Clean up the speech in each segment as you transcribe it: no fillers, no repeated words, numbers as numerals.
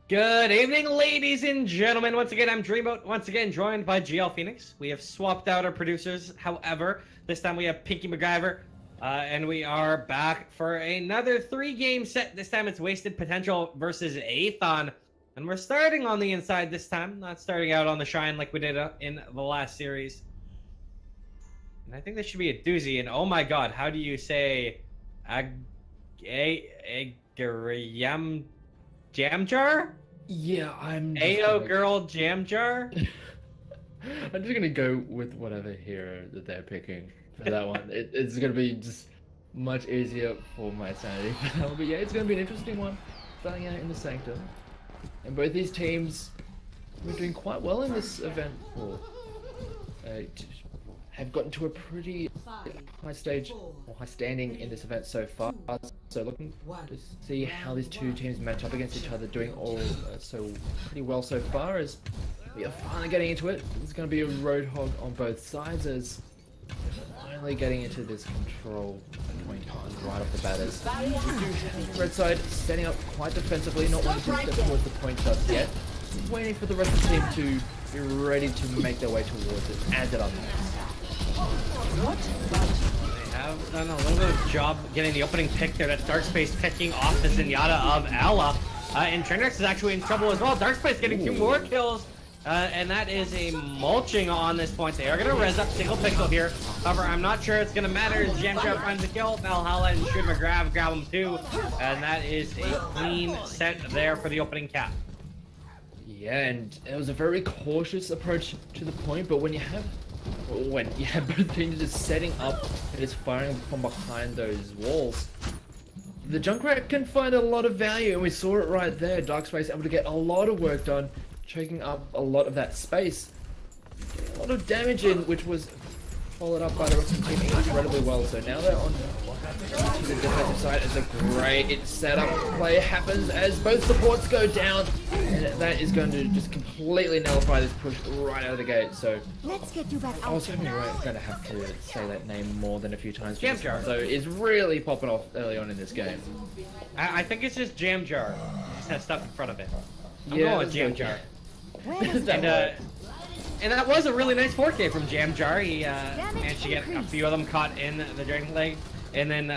Good evening, ladies and gentlemen. Once again, I'm Dreamboat, once again joined by GL Phoenix. We have swapped out our producers, however, this time we have Pinky MacGyver, and we are back for another 3-game set. This time it's Wasted Potential versus Aethon, and we're starting on the inside this time, not starting out on the Shrine like we did in the last series. And I think this should be a doozy, and oh my god, how do you say Jam Jar? Yeah, I'm Ayo girl jam jar? I'm just gonna go with whatever hero that they're picking for that one. It's gonna be just much easier for my sanity for that one. But yeah, it's gonna be an interesting one starting out in the Sanctum. And both these teams were doing quite well in this event, or have gotten to a pretty high stage or high standing in this event so far. So looking to see how these two teams match up against each other, doing all so pretty well so far, as we are finally getting into it. It's going to be a roadhog on both sides, as we're finally getting into this control point right off the bat, as we do have the red side setting up quite defensively, not wanting to step towards the point just yet, just waiting for the rest of the team to be ready to make their way towards it as it unfolds. They have done a little bit of job getting the opening pick there. That's Darkspace picking off the Zenyatta of Ella. And Trainwreck is actually in trouble as well. Darkspace getting 2 more kills. And that is a mulching on this point. They are going to res up single pixel here. However, I'm not sure it's going to matter. Jamjar finds the kill. Valhalla and Shoot McGrav grab him too. And that is a clean set there for the opening cap. Yeah, and it was a very cautious approach to the point, but when you have both teams just setting up and just firing from behind those walls, the Junkrat can find a lot of value, and we saw it right there. Darkspace able to get a lot of work done, choking up a lot of that space, a lot of damage in, which was followed up by the rest of the team incredibly well. So now they're on to the defensive side as a great setup play happens as both supports go down, and that is going to just completely nullify this push right out of the gate. So let's get you back. I was hoping we weren't going to have to say that name more than a few times. Jam Jar. So it's really popping off early on in this game. I think it's just Jam Jar. It just has stuff in front of it. I'm Yeah, going with Jam Jar. That And that was a really nice 4K from Jam Jar. He managed to get a few of them caught in the dragon leg, and then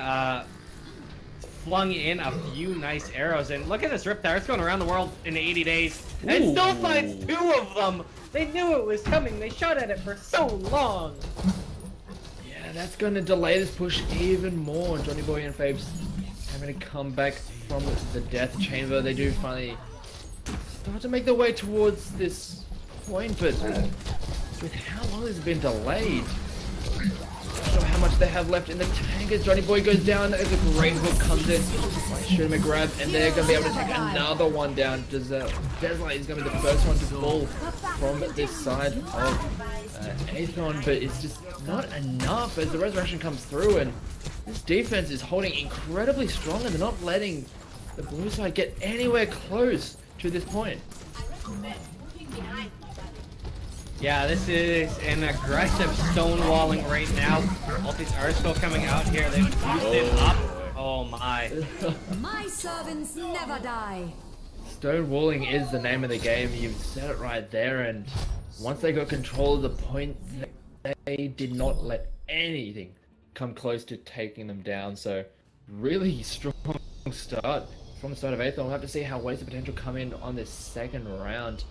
flung in a few nice arrows. And look at this Riptire. It's going around the world in 80 days. And it still finds 2 of them. They knew it was coming. They shot at it for so long. Yeah, that's going to delay this push even more. Johnny Boy and Fabes having to come back from the death chamber. They do finally start to make their way towards this point, but with how long it's been delayed, I don't know how much they have left in the tank as Johnny Boy goes down as a great hook comes in by Shoot McGrav, and they're going to be able to take another one down. Desolate is going to be the first one to fall from this side of Aethon, but it's just not enough as the resurrection comes through, and this defense is holding incredibly strong, and they're not letting the blue side get anywhere close to this point. Yeah, this is an aggressive stonewalling right now. Ultis are still coming out here. They've used it up. Oh my. My servants never die. Stonewalling is the name of the game. You've said it right there, and once they got control of the point, they did not let anything come close to taking them down. So really strong start from the side of Aethon. We'll have to see how Wasted Potential come in on this second round.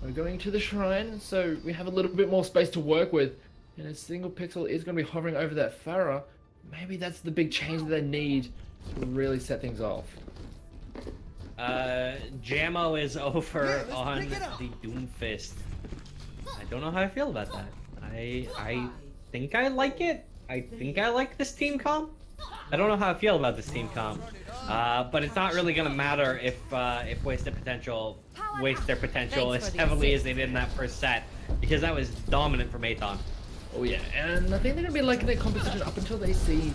We're going to the Shrine, so we have a little bit more space to work with, and a single pixel is going to be hovering over that Pharah. Maybe that's the big change that they need to really set things off. Jammo is over on the Doomfist. I don't know how I feel about that. I think I like it. I think I like this team comp. I don't know how I feel about this team comp. But it's not really going to matter if Wasted Potential waste their potential as heavily as they did in that first set, because that was dominant from Aethon. Oh yeah, and I think they're going to be liking their composition up until they see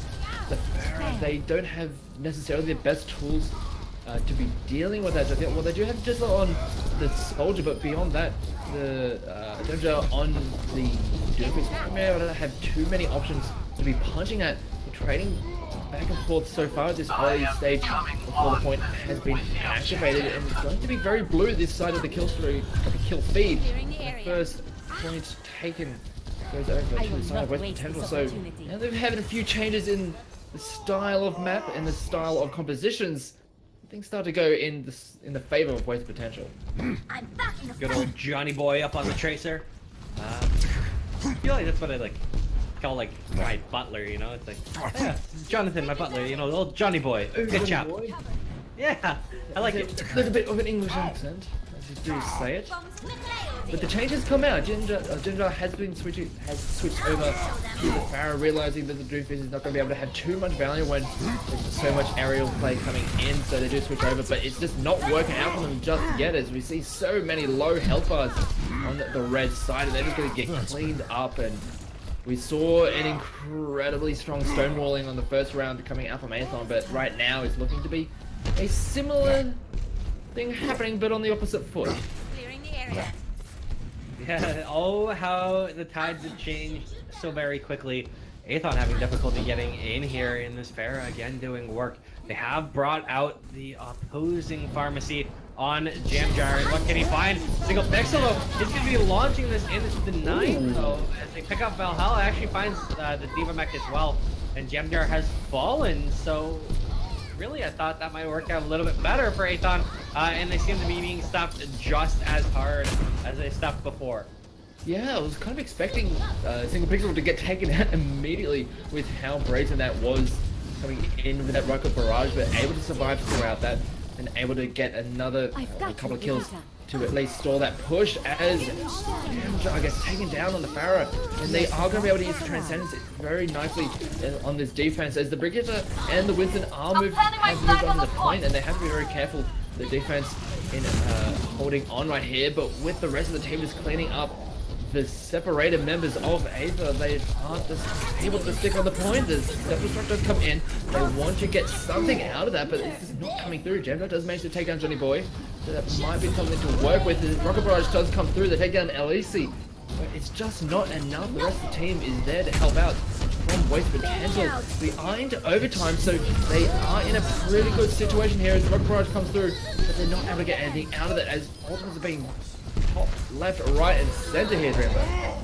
the Pharah. They don't have necessarily the best tools to be dealing with that. Well, they do have Jizzler on the Soldier, but beyond that, the Doja on the Doomfist may not have too many options to be punching at. Trading back and forth so far at this early stage before the point has been activated, and it's going to be very blue this side of the kill streak, the kill feed. The first point taken goes over to the side of West Potential, so now they've had a few changes in the style of map and the style of compositions. Things start to go in the favor of West Potential. Good old Johnny Boy up on the tracer. I feel like that's what I like call like my butler, you know? It's like, yeah, Jonathan, my butler, you know, the old Johnny Boy. Good chap. Yeah, I like it. A little bit of an English accent, as you do say it. But the changes come out. Ginger has switched over to the Pharah, realizing that the Doomfist is not going to be able to have too much value when there's so much aerial play coming in, so they do switch over, but it's just not working out for them just yet, as we see so many low health bars on the red side, and they're just going to get cleaned up. And we saw an incredibly strong stonewalling on the first round coming out from Aethon, but right now it's looking to be a similar thing happening, but on the opposite foot. Clearing the area. Yeah, oh, how the tides have changed so very quickly. Aethon having difficulty getting in here in this Pharah, again doing work. They have brought out the opposing pharmacy on Jamjar. What can he find? Single pixel though. He's going to be launching this into the 9 though. As they pick up Valhalla, actually finds the Diva mech as well. And Jamjar has fallen, so really I thought that might work out a little bit better for Aethon. And they seem to be being stuffed just as hard as they stuffed before. Yeah, I was kind of expecting Single Pixel to get taken out immediately with how brazen that was coming in with that rocket barrage, but able to survive throughout that and able to get another couple of kills to at least stall that push as Jamjar gets taken down on the Pharah, and they are going to be able to use the Transcendence very nicely on this defense as the Brigitte and the Winston have moved on to the point, and they have to be very careful, the defense in holding on right here, but with the rest of the team just cleaning up the separated members of Aethon, they aren't just able to stick on the point. The self-destruct does come in. They want to get something out of that, but it's just not coming through. Jamjar does manage to take down Johnny Boy, so that might be something to work with. The rocket barrage does come through. They take down LEC, but it's just not enough. The rest of the team is there to help out from Waste Potential. We are into overtime, so they are in a pretty good situation here as the rocket barrage comes through, but they're not able to get anything out of it as ultimates are being top, left, right, and center here, Dreambo.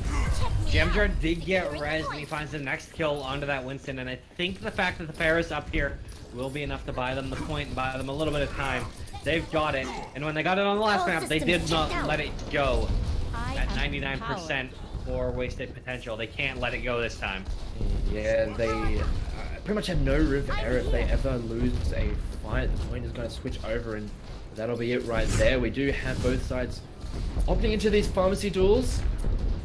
Jamjar did get res, and he finds the next kill onto that Winston, and I think the fact that the Pharah's up here will be enough to buy them the point and buy them a little bit of time. They've got it, and when they got it on the last map, they did not let it go at 99% for wasted potential. They can't let it go this time. Yeah, they pretty much have no room for error. If they ever lose a fight, the point is going to switch over, and that'll be it right there. We do have both sides opting into these pharmacy duels,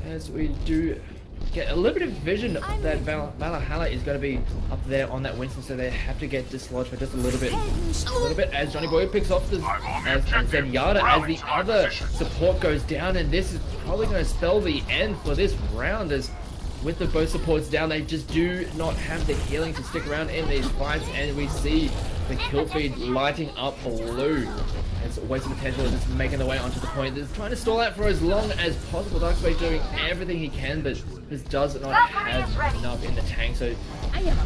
as we do get a little bit of vision that Valhalla is going to be up there on that Winston, so they have to get dislodged for just a little bit as Johnny Boy picks off as Zenyatta as the other support goes down, and this is probably going to spell the end for this round, as with the both supports down, they just do not have the healing to stick around in these fights, and we see the kill feed lighting up blue. As Waste Potential is just making their way onto the point. They're trying to stall out for as long as possible. Darkspace doing everything he can, but this does not have enough in the tank. So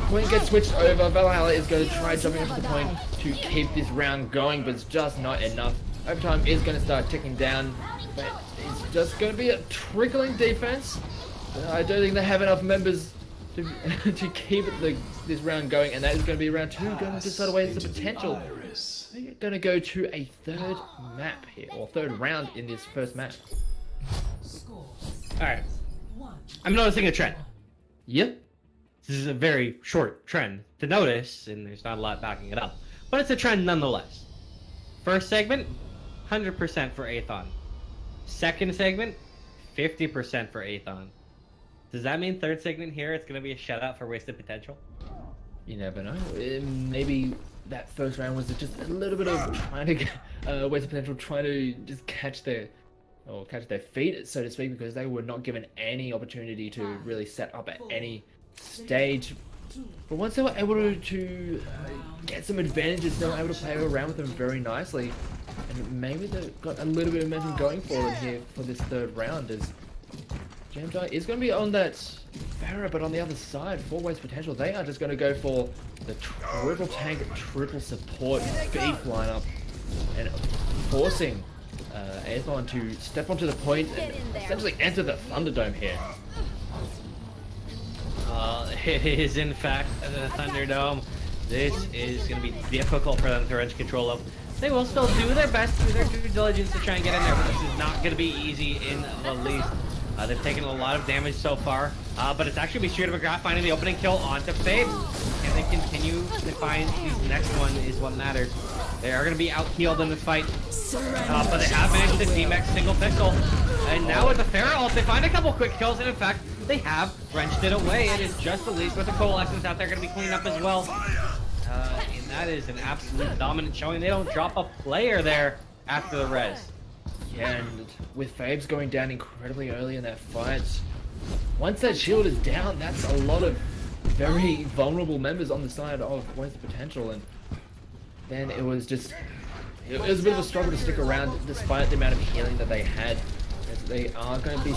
point gets switched over. Valhalla is going to try jumping onto the point to keep this round going, but it's just not enough. Overtime is going to start ticking down, but it's just going to be a trickling defense. I don't think they have enough members to keep this round going, and that is going to be round 2, going to decide away the potential. We're going to go to a third map here, or third round in this first map. Alright. I'm noticing a trend. Yep. This is a very short trend to notice, and there's not a lot backing it up. But it's a trend nonetheless. First segment, 100% for Aethon. Second segment, 50% for Aethon. Does that mean third segment here, it's going to be a shutout for Wasted Potential? You never know. Maybe that first round was just a little bit of trying to get Wasted Potential trying to just catch their feet, so to speak, because they were not given any opportunity to really set up at any stage. But once they were able to get some advantages, they were able to play around with them very nicely, and maybe they've got a little bit of momentum going for them here for this third round, as Jamjar is going to be on that Pharaoh, but on the other side, 4 ways potential. They are just going to go for the triple tank, triple support beef lineup and forcing Aethon to step onto the point and essentially enter the Thunderdome here. It is in fact the Thunderdome. This is going to be difficult for them to wrench control of. They will still do their best, do their due diligence to try and get in there, but this is not going to be easy in the least. They've taken a lot of damage so far, but it's actually Shooter McGrath finding the opening kill onto Fabe. Can they continue to find these next one is what matters. They are going to be out-healed in this fight, but they have managed to DMX single pixel. And now with the Pharaoh ult, they find a couple quick kills, and in fact, they have wrenched it away. It is just Elise with the Coalescence out there going to be cleaned up as well. And that is an absolute dominant showing. They don't drop a player there after the res. Yeah, and with Fabes going down incredibly early in that fight, once that shield is down, that's a lot of very vulnerable members on the side of Waste of Potential, and then it was just, it was a bit of a struggle to stick around despite the amount of healing that they had. As they are going to be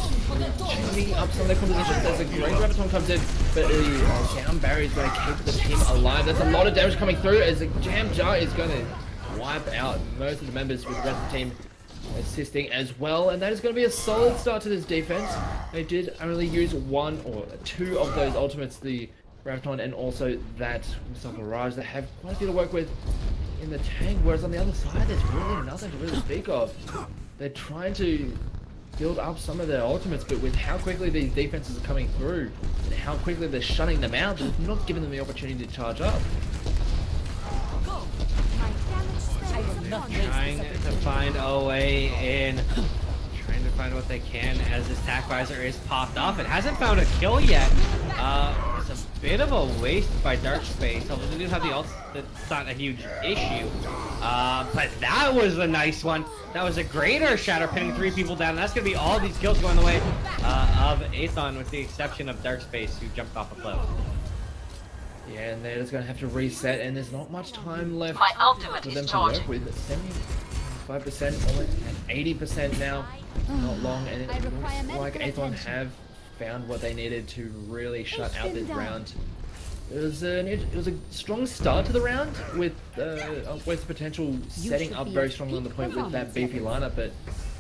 changing up some of their compositions as a great Graviton comes in, but the sound barrier is going to keep the team alive. There's a lot of damage coming through as the Jam Jar is going to wipe out most of the members with the rest of the team assisting as well, and that is going to be a solid start to this defense. They did only use 1 or 2 of those ultimates, the Graviton and also that Missile Barrage. They have quite a bit to work with in the tank, whereas on the other side there's really nothing to really speak of. They're trying to build up some of their ultimates, but with how quickly these defenses are coming through and how quickly they're shutting them out, they're not giving them the opportunity to charge up. Trying to find a way in, trying to find what they can as this tac visor is popped off. It hasn't found a kill yet. It's a bit of a waste by Dark Space, although they do have the ult. That's not a huge issue. But that was a nice one. That was a greater shatter, pinning 3 people down. And that's going to be all these kills going the way of Aethon, with the exception of Dark Space, who jumped off a cliff. Yeah, and they're just going to have to reset, and there's not much time left for them to work with. 75%, almost at 80% now. Not long, and it looks like Aethon have found what they needed to really shut out this round. It was a strong start to the round with Waste of Potential setting up very strongly on the point with that beefy lineup, but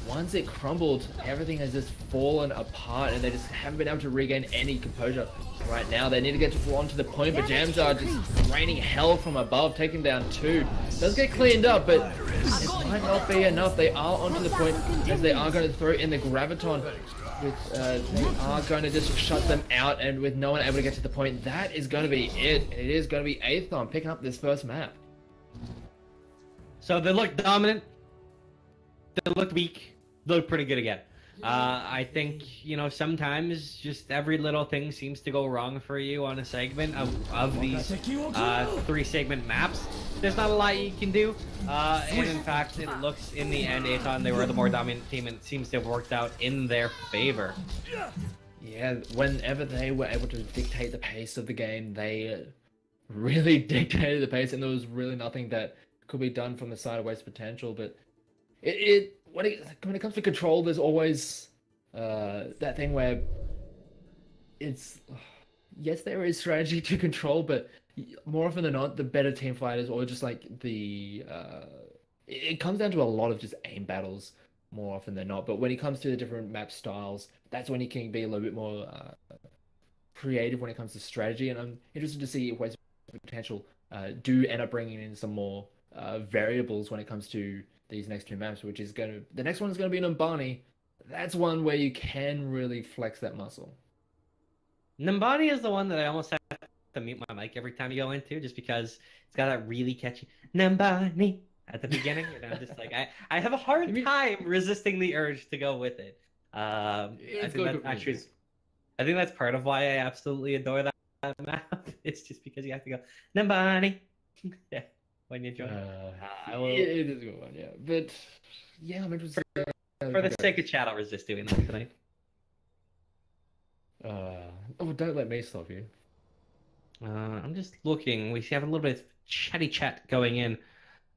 once it crumbled, everything has just fallen apart, and they just haven't been able to regain any composure right now. They need to get onto the point, but Jams are just raining hell from above, taking down 2. Does get cleaned up, but it might not be enough. They are onto the point as they are going to throw in the Graviton. They are going to just shut them out, and with no one able to get to the point, that is going to be it. It is going to be Aethon picking up this first map. So they look dominant. They look weak. They look pretty good again. I think, you know, sometimes just every little thing seems to go wrong for you on a segment of these 3-segment maps. There's not a lot you can do. And in fact, it looks in the end, Aethon, they were the more dominant team, and it seems to have worked out in their favor. Yeah, whenever they were able to dictate the pace of the game, they really dictated the pace, and there was really nothing that could be done from the side of Waste Potential. But when it comes to control, there's always that thing where it's, yes, there is strategy to control, but more often than not, the better team fighters, or just like it comes down to a lot of just aim battles more often than not. But when it comes to the different map styles, that's when you can be a little bit more creative when it comes to strategy. And I'm interested to see if Waste Potential do end up bringing in some more variables when it comes to these next 2 maps, which is the next one is going to be Numbani. That's one where you can really flex that muscle. Numbani is the one that I almost have to mute my mic every time you go into, just because it's got that really catchy Numbani at the beginning, and I'm just like, I have a hard time resisting the urge to go with it. I think that's part of why I absolutely adore that map. It's just because you have to go Numbani. Yeah. When you join, I will. It is a good one, yeah. But yeah, I'm interested. For the sake of chat, I'll resist doing that tonight. Oh, don't let me stop you. I'm just looking. We have a little bit of chatty chat going in.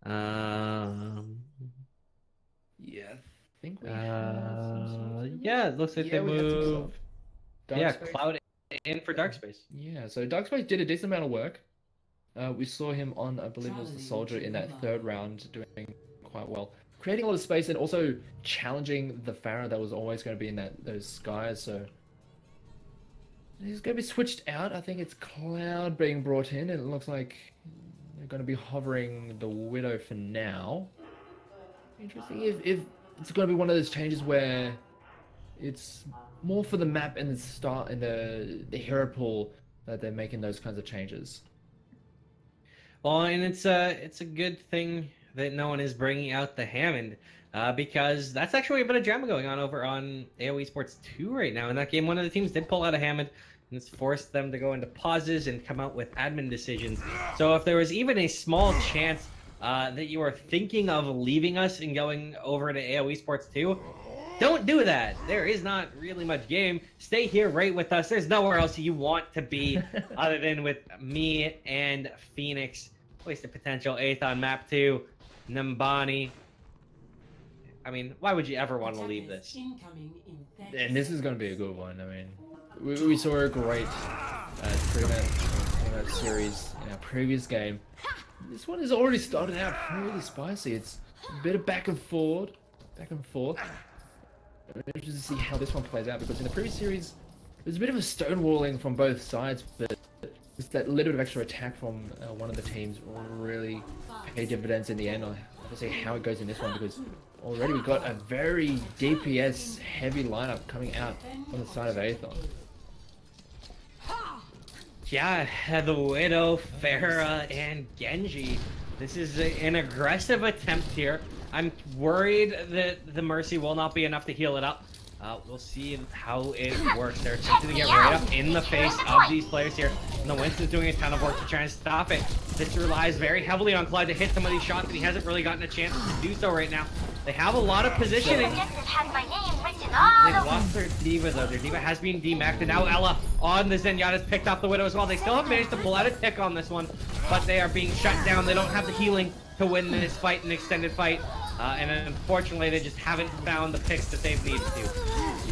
Yeah, I think we have some yeah, it looks like they moved Yeah, Darkspace. Cloud in for Dark Space. Yeah, so Darkspace did a decent amount of work. We saw him on, I believe it was the Soldier in that third round, doing quite well. Creating a lot of space and also challenging the Pharah that was always going to be in those skies, so... He's going to be switched out. I think it's Cloud being brought in, and it looks like they're going to be hovering the Widow for now. Interesting if it's going to be one of those changes where it's more for the map and the start and the hero pool that they're making those kinds of changes. Well, and it's a good thing that no one is bringing out the Hammond, because that's actually a bit of drama going on over on AOE Sports 2 right now. In that game, one of the teams did pull out a Hammond, and it's forced them to go into pauses and come out with admin decisions. So if there was even a small chance that you are thinking of leaving us and going over to AOE Sports 2, don't do that. There is not really much game. Stay here right with us. There's nowhere else you want to be other than with me and Phoenix. Wasted potential, Aethon map 2, Nambani. I mean, why would you ever want to leave this? And this is going to be a good one. I mean, we saw a great three-match series in our previous game. This one has already started out pretty spicy. It's a bit of back and forth. I'm interested to see how this one plays out, because in the previous series, there's a bit of a stonewalling from both sides, but it's that little bit of extra attack from one of the teams really paid dividends in the end. I'll have to see how it goes in this one, because already we've got a very DPS heavy lineup coming out on the side of Aethon. Yeah, the Widow, Pharah, and Genji. This is an aggressive attempt here. I'm worried that the Mercy will not be enough to heal it up. We'll see how it works. They're attempting to get right up in the face of these players here. And the Winston's doing a ton of work to try and stop it. This relies very heavily on Cloud to hit some of these shots, and he hasn't really gotten a chance to do so right now. They have a lot of positioning. They've lost their D.Va though. Their D.Va has been demacked, and now Ella on the Zenyatta's picked off the Widow as well. They still have managed to pull out a tick on this one, but they are being shut down. They don't have the healing to win this fight, an extended fight. And unfortunately, they just haven't found the picks that they've needed to.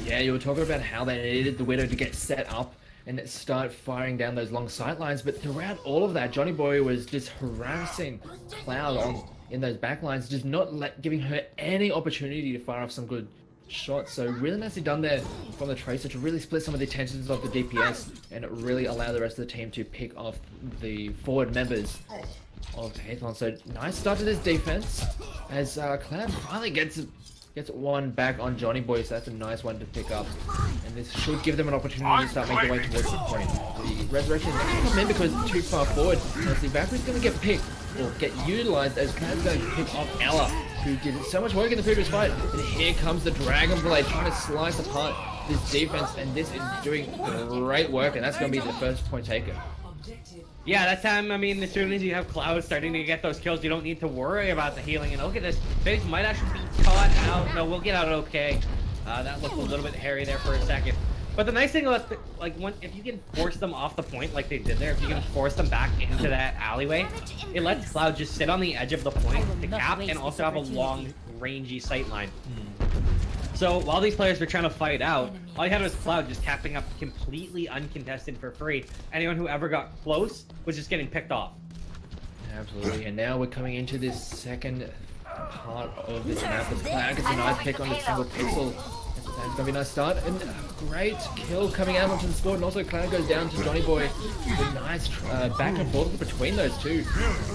Yeah, you were talking about how they needed the Widow to get set up and start firing down those long sight lines, but throughout all of that, Johnny Boy was just harassing Cloud in those back lines, just not giving her any opportunity to fire off some good shots. So really nicely done there from the Tracer to really split some of the tensions of the DPS and really allow the rest of the team to pick off the forward members of Aethon. So nice start to this defense as Cloud finally gets one back on Johnny Boy, so that's a nice one to pick up, and this should give them an opportunity to start making their way towards the point. The Resurrection is not going to come in because it's too far forward, as the Valkyrie's going to get picked or get utilized as Cloud's going to pick off Ella, who did so much work in the previous fight. And here comes the Dragon Blade trying to slice apart this defense, and this is doing great work, and that's going to be the first point taken. Yeah, that time, I mean, as soon as you have Cloud starting to get those kills, you don't need to worry about the healing. And look at this, FaZe might actually be caught out. No, we'll get out okay. That looked a little bit hairy there for a second. But the nice thing about, if you can force them off the point like they did there, if you can force them back into that alleyway, it lets Cloud just sit on the edge of the point to cap and also have a long, rangy sight line. So while these players were trying to fight out, all you had was Cloud just tapping up completely uncontested for free. Anyone who ever got close was just getting picked off. Absolutely, and now we're coming into this second part of this map. As Cloud gets a nice pick on the single pixel. That's gonna be a nice start, and a great kill coming out onto the sport, and also Cloud goes down to Johnny Boy with a nice back and forth between those two.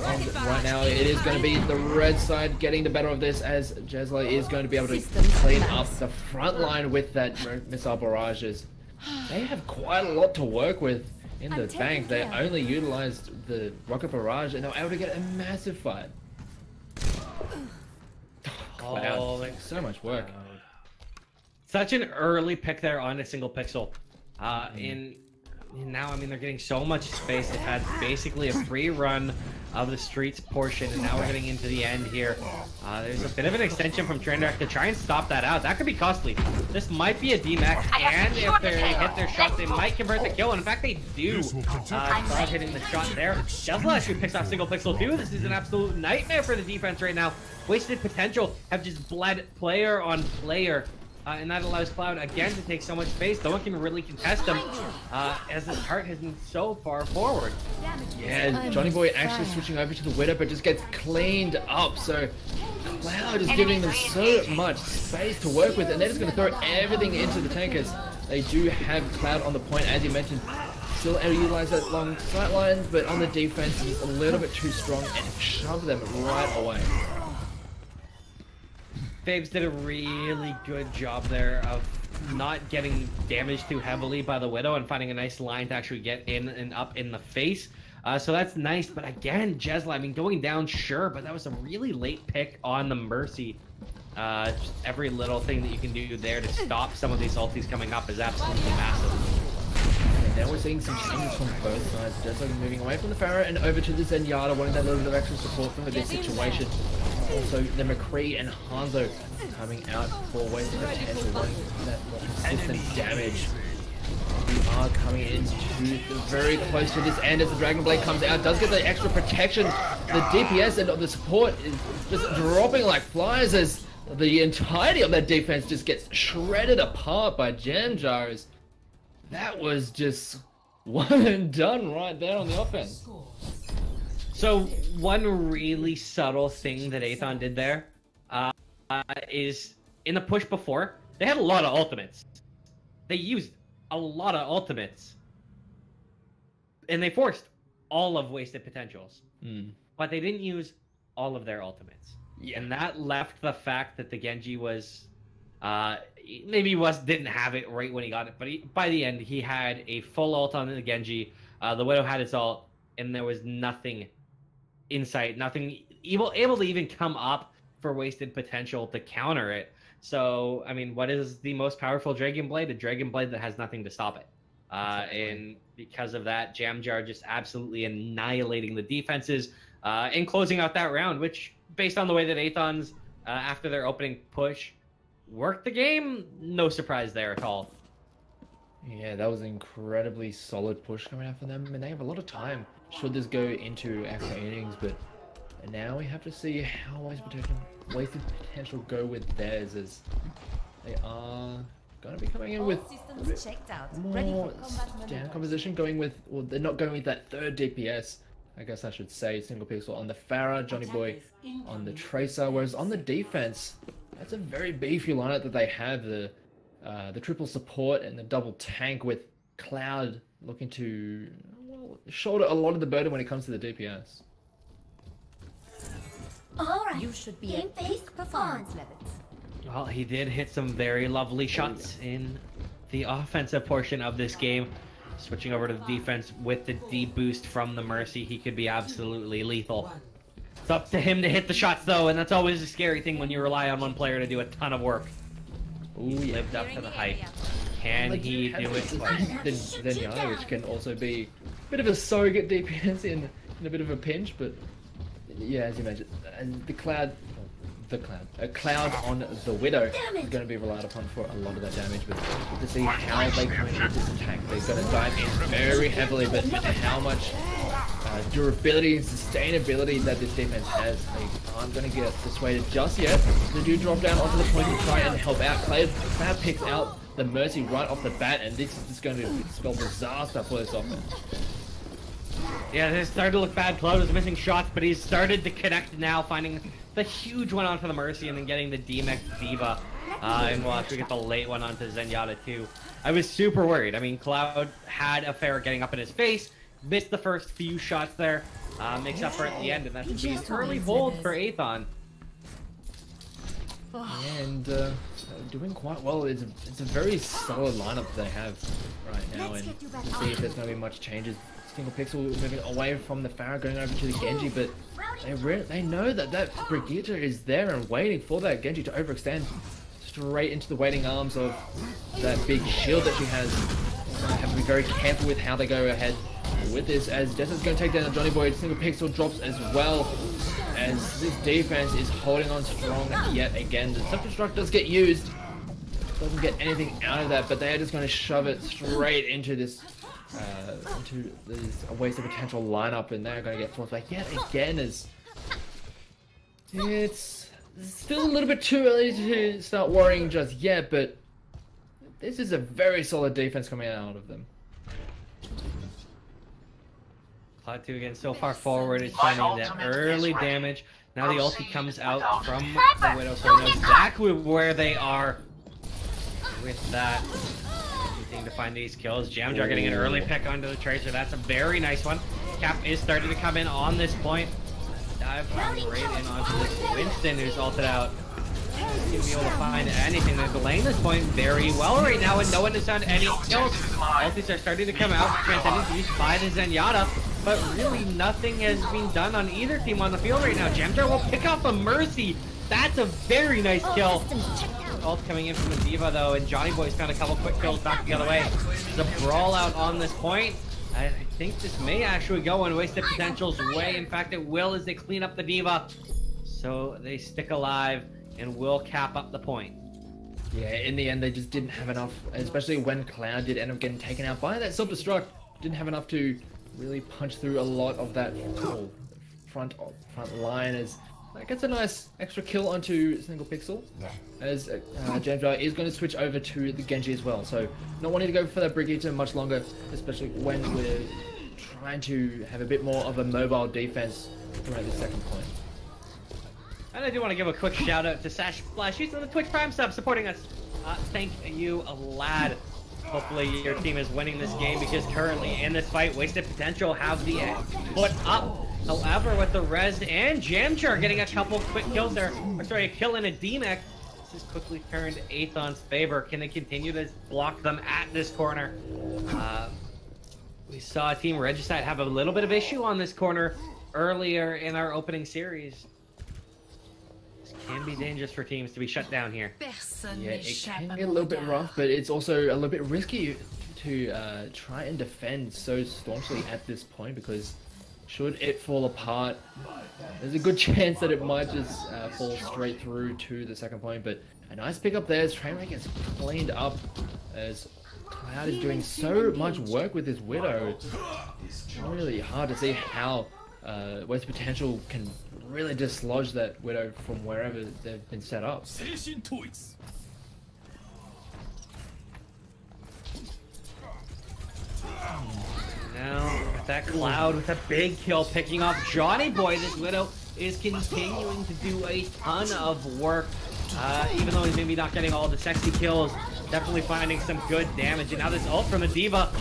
And right now it is going to be the red side getting the better of this, as Jesla is going to be able to clean up the front line with that missile barrages. They have quite a lot to work with in the bank. They only utilized the rocket barrage, and they were able to get a massive fight. Cloud, so much work. Such an early pick there on a single pixel. And now, I mean, they're getting so much space. They've had basically a free run of the streets portion, and now we're getting into the end here. There's a bit of an extension from Trendrak to try and stop that out. That could be costly. This might be a DMAX, and if they hit their shot, they might convert the kill. And in fact, they do. Cloud hitting the shot there. Jesla actually picks off single pixel too. This is an absolute nightmare for the defense right now. Wasted potential have just bled player on player. and that allows Cloud again to take so much space. No one can really contest him, as his heart has been so far forward. Yeah, Johnny Boy actually switching over to the Widow, but just gets cleaned up. So Cloud is giving them so much space to work with, and they're just going to throw everything into the tankers. They do have Cloud on the point, as you mentioned. Still able to utilize that long sight lines, but on the defense, he's a little bit too strong and shove them right away. Fabes did a really good job there of not getting damaged too heavily by the Widow and finding a nice line to actually get in and up in the face. So that's nice, but again, Jesla, I mean, going down, sure, but that was a really late pick on the Mercy. Just every little thing that you can do there to stop some of these ultis coming up is absolutely massive. Now we're seeing some changes from both sides. Jesla moving away from the Pharah and over to the Zenyatta, wanting that little bit of extra support for this situation. Also, the McCree and Hanzo coming out for ways of potential, wanting that more consistent damage. We are coming into very close to this end as the Dragon Blade comes out. Does get the extra protection. The DPS and the support is just dropping like flies as the entirety of that defense just gets shredded apart by Jam Jars. That was just one and done right there on the offense. So one really subtle thing that Aethon did there is in the push before, they had a lot of ultimates. They used a lot of ultimates. And they forced all of wasted potentials. But they didn't use all of their ultimates. Yeah. And that left the fact that the Genji was... maybe didn't have it right when he got it, but by the end, he had a full ult on the Genji. The Widow had its ult, and there was nothing in sight, nothing able to even come up for wasted potential to counter it. So, I mean, what is the most powerful Dragon Blade? A Dragon Blade that has nothing to stop it. And because of that, Jamjar just absolutely annihilating the defenses and closing out that round, which, based on the way that Aethon's, after their opening push, worked the game, no surprise there at all. Yeah, that was an incredibly solid push coming out for them, and they have a lot of time should this go into extra innings, but now we have to see how wasted potential go with theirs, as they are going to be coming in with more down composition, going with, well, they're not going with that third DPS, I guess I should say, single pixel on the Pharah, Johnny Boy on the Tracer, whereas on the defense, that's a very beefy lineup that they have, the triple support and the double tank, with Cloud looking to, well, shoulder a lot of the burden when it comes to the DPS. Alright, you should be at peak performance levels. Well, he did hit some very lovely shots in the offensive portion of this game. Switching over to the defense with the D-boost from the Mercy, he could be absolutely lethal. It's up to him to hit the shots, though, and that's always a scary thing when you rely on one player to do a ton of work. Ooh, yeah. Lived up to the hype. Can he do it twice? The Zenyatta, which can also be a bit of a surrogate DPS in a bit of a pinch, but yeah, as you mentioned, and a Cloud on the Widow is going to be relied upon for a lot of that damage, but to see how they come into this attack, they're going to dive in very heavily, but with how much durability and sustainability that this defense has, they aren't going to get dissuaded just yet. They do drop down onto the point to try and help out. Cloud picks out the Mercy right off the bat, and this is just going to spell disaster for this offense. Yeah, it started to look bad. Cloud was missing shots, but he's started to connect now, finding the huge one onto the Mercy and then getting the D-Mech Diva. And we'll actually get the late one onto Zenyatta too. I was super worried. I mean, Cloud had a Pharah getting up in his face, missed the first few shots there, makes up for it at the end, and that's an early hold for Aethon. And doing quite well. It's a very solid lineup they have right now, and see if there's going to be much changes. Single pixel moving away from the Pharah, going over to the Genji, but they know that Brigitte is there and waiting for that Genji to overextend straight into the waiting arms of that big shield that she has. They have to be very careful with how they go ahead with this, as Jessa's going to take down the Johnny Boy. Single pixel drops as well, as this defense is holding on strong yet again. The self-destruct does get used, doesn't get anything out of that, but they are just going to shove it straight into this a waste of potential lineup, and they're going to get forced back yet again, as it's still a little bit too early to start worrying just yet, but this is a very solid defense coming out of them. Cloud 2 again, so far forward, it's finding that early damage. Now the ulti comes out from the Widow, so we know exactly where they are. With that, everything to find these kills. Jamjar getting an early pick onto the Tracer. That's a very nice one. Cap is starting to come in on this point. Dive right in onto this Winston, who's ulted out. He's gonna be able to find anything. They're delaying this point very well right now, and no one has found any kills. Ultis are starting to come out. Transcendence used by the Zenyatta, but really nothing has been done on either team on the field right now. Jamjar will pick off a Mercy. That's a very nice kill. Ult coming in from the D.Va though, and Johnny Boy's found a couple quick kills back the other way. The brawl out on this point. I think this may actually go in Wasted Potential's way. In fact, it will as they clean up the D.Va. So they stick alive and will cap up the point. Yeah, in the end they just didn't have enough, especially when Cloud did end up getting taken out by that self-destruct. Didn't have enough to really punch through a lot of that front line, as that gets a nice extra kill onto Single Pixel, as Jamjar is going to switch over to the Genji as well. So not wanting to go for that Brigitte much longer, especially when we're trying to have a bit more of a mobile defense throughout the second point. And I do want to give a quick shout out to Sash Flash. He's on the Twitch Prime sub supporting us. Thank you, lad. Hopefully your team is winning this game, because currently in this fight, Wasted Potential have the foot up. However, with the Res and Jamjar getting a couple quick kills there, or sorry, a kill and a D-Mech, this has quickly turned Aethon's favor. Can they continue to block them at this corner? We saw Team Regicide have a little bit of issue on this corner earlier in our opening series. This can be dangerous for teams to be shut down here. Yeah, it can get a little bit rough, but it's also a little bit risky to try and defend so staunchly at this point, because should it fall apart, there's a good chance that it might just fall straight through to the second point. But a nice pickup there as Trainwreck gets cleaned up, as Cloud is doing so much work with his Widow. It's really hard to see how Wasted Potential can really dislodge that Widow from wherever they've been set up. Now, with that Cloud with a big kill picking off Johnny Boy, this Widow is continuing to do a ton of work. Even though he's maybe not getting all the sexy kills, definitely finding some good damage. And now this ult from the D.Va,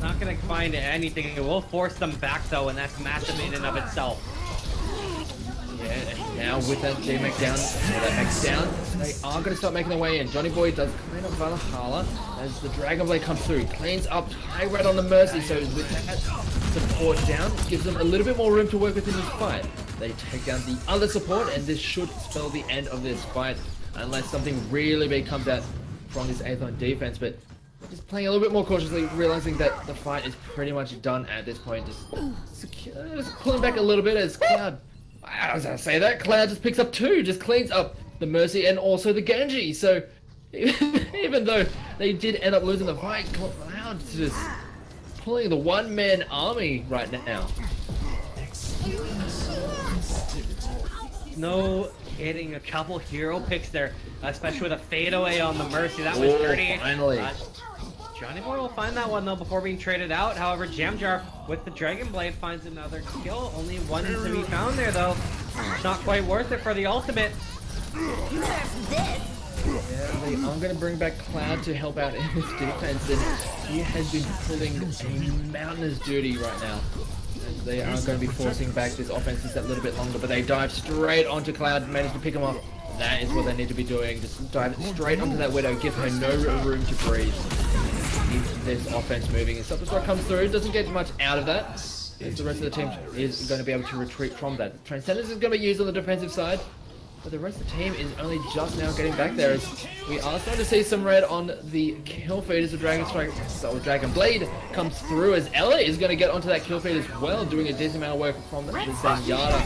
not going to find anything. It will force them back though, and that's massive in and of itself. Yeah, and now with that D-Mech down, that Mech's down, they are going to start making their way in. Johnny Boy does clean up Valhalla as the Dragon Blade comes through. Cleans up high red on the Mercy, so with that support down, gives them a little bit more room to work with in this fight. They take down the other support, and this should spell the end of this fight, unless something really big comes out from this Aethon defense. But just playing a little bit more cautiously, realizing that the fight is pretty much done at this point. Just pulling back a little bit as Cloud, as I say that, Cloud just picks up two, just cleans up the Mercy and also the Genji. So even though they did end up losing the fight, Cloud's just pulling the one-man army right now. No kidding, a couple hero picks there, especially with a fadeaway on the Mercy. That was dirty. Finally. Johnny Boy will find that one though before being traded out. However, Jamjar with the Dragon Blade finds another kill. Only one to be found there though. It's not quite worth it for the ultimate. Yeah, they are going to bring back Cloud to help out in this defense, and he has been pulling a mountainous duty right now. As they are going to be forcing back this offense just that little bit longer, but they dive straight onto Cloud, manage to pick him off. That is what they need to be doing. Just dive straight onto that Widow, give her no room to breathe. Keep this offense moving. And Self-Destruct comes through, doesn't get much out of that, as the rest of the team is going to be able to retreat from that. Transcendence is going to be used on the defensive side, but the rest of the team is only just now getting back there, as we are starting to see some red on the kill feed as the Dragon Strike, so Dragon Blade comes through, as Ella is going to get onto that kill feed as well, doing a decent amount of work from the Zenyatta.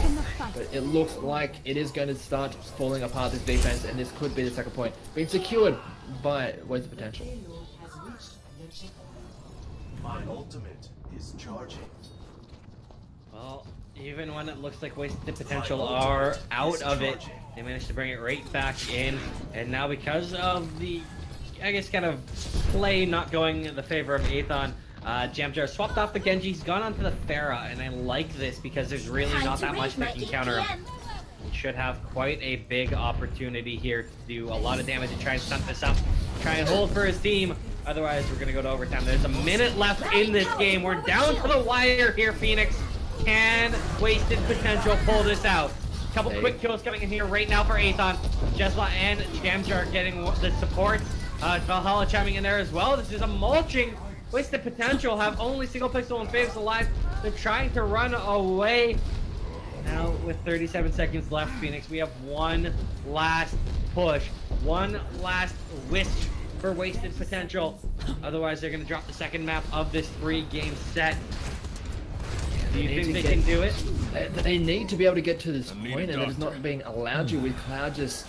But it looks like it is going to start falling apart, this defense, and this could be the second point being secured by Wasted Potential. My ultimate is charging. Well, even when it looks like Wasted Potential are out of it, they managed to bring it right back in. And now because of the I guess, kind of play not going in the favor of Aethon. Jamjar swapped off the Genji. He's gone onto the Pharah, and I like this because there's really not that much that can counter him. He should have quite a big opportunity here to do a lot of damage and try and stunt this up. Try and hold for his team. Otherwise, we're going to go to overtime. There's a minute left in this game. We're down to the wire here, Phoenix. Can Wasted Potential pull this out? Couple quick kills coming in here right now for Aethon. Jesla and Jamjar getting the support. Valhalla chiming in there as well. This is a mulching. Wasted Potential have only single pixel and Faves alive. They're trying to run away. Now, with 37 seconds left, Phoenix, we have one last push. One last wish for Wasted Potential. Otherwise, they're going to drop the second map of this 3-game set. Do you think they can do it? They need to be able to get to this point, and it's not being allowed to, with Cloud just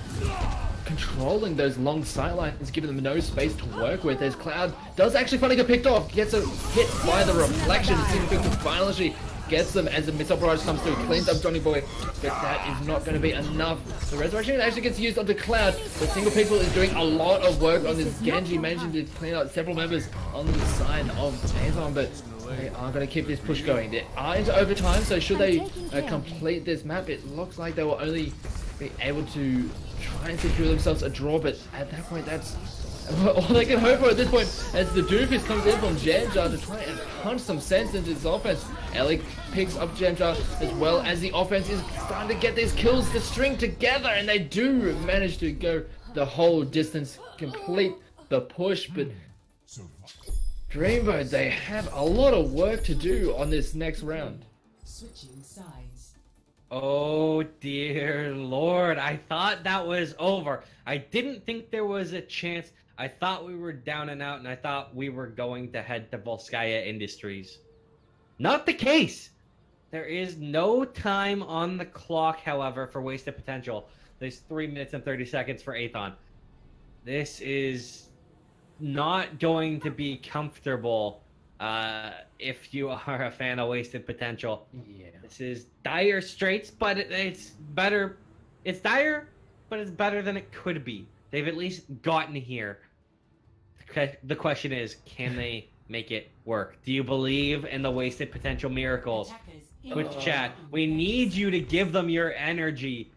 controlling those long sightlines, giving them no space to work with. As Cloud does actually finally get picked off, gets a hit by the reflection. Single pixel finally gets them as the missile barrage comes through, cleans up Johnny Boy, but that is not going to be enough. The resurrection actually gets used onto Cloud, but Single Pixel is doing a lot of work on this. Genji managing to clean out several members on the side of Aethon, but they are going to keep this push going. They are into overtime, so should they complete this map, it looks like they will only be able to try and secure themselves a draw, but at that point, that's all they can hope for at this point, as the Doofus comes in from Jamjar to try and punch some sense into this offense. Ellie picks up Jamjar, as well as the offense is starting to get these kills to string together, and they do manage to go the whole distance, complete the push, but Dreamboat, they have a lot of work to do on this next round. Switching sides. Oh dear Lord, I thought that was over. I didn't think there was a chance. I thought we were down and out, and I thought we were going to head to Volskaya Industries. Not the case! There is no time on the clock, however, for Wasted Potential. There's 3 minutes and 30 seconds for Aethon. This is not going to be comfortable if you are a fan of Wasted Potential. Yeah. This is dire straits, but it's better. It's dire, but it's better than it could be. They've at least gotten here. The question is, can they make it work? Do you believe in the Wasted Potential miracles? Twitch chat, we need you to give them your energy.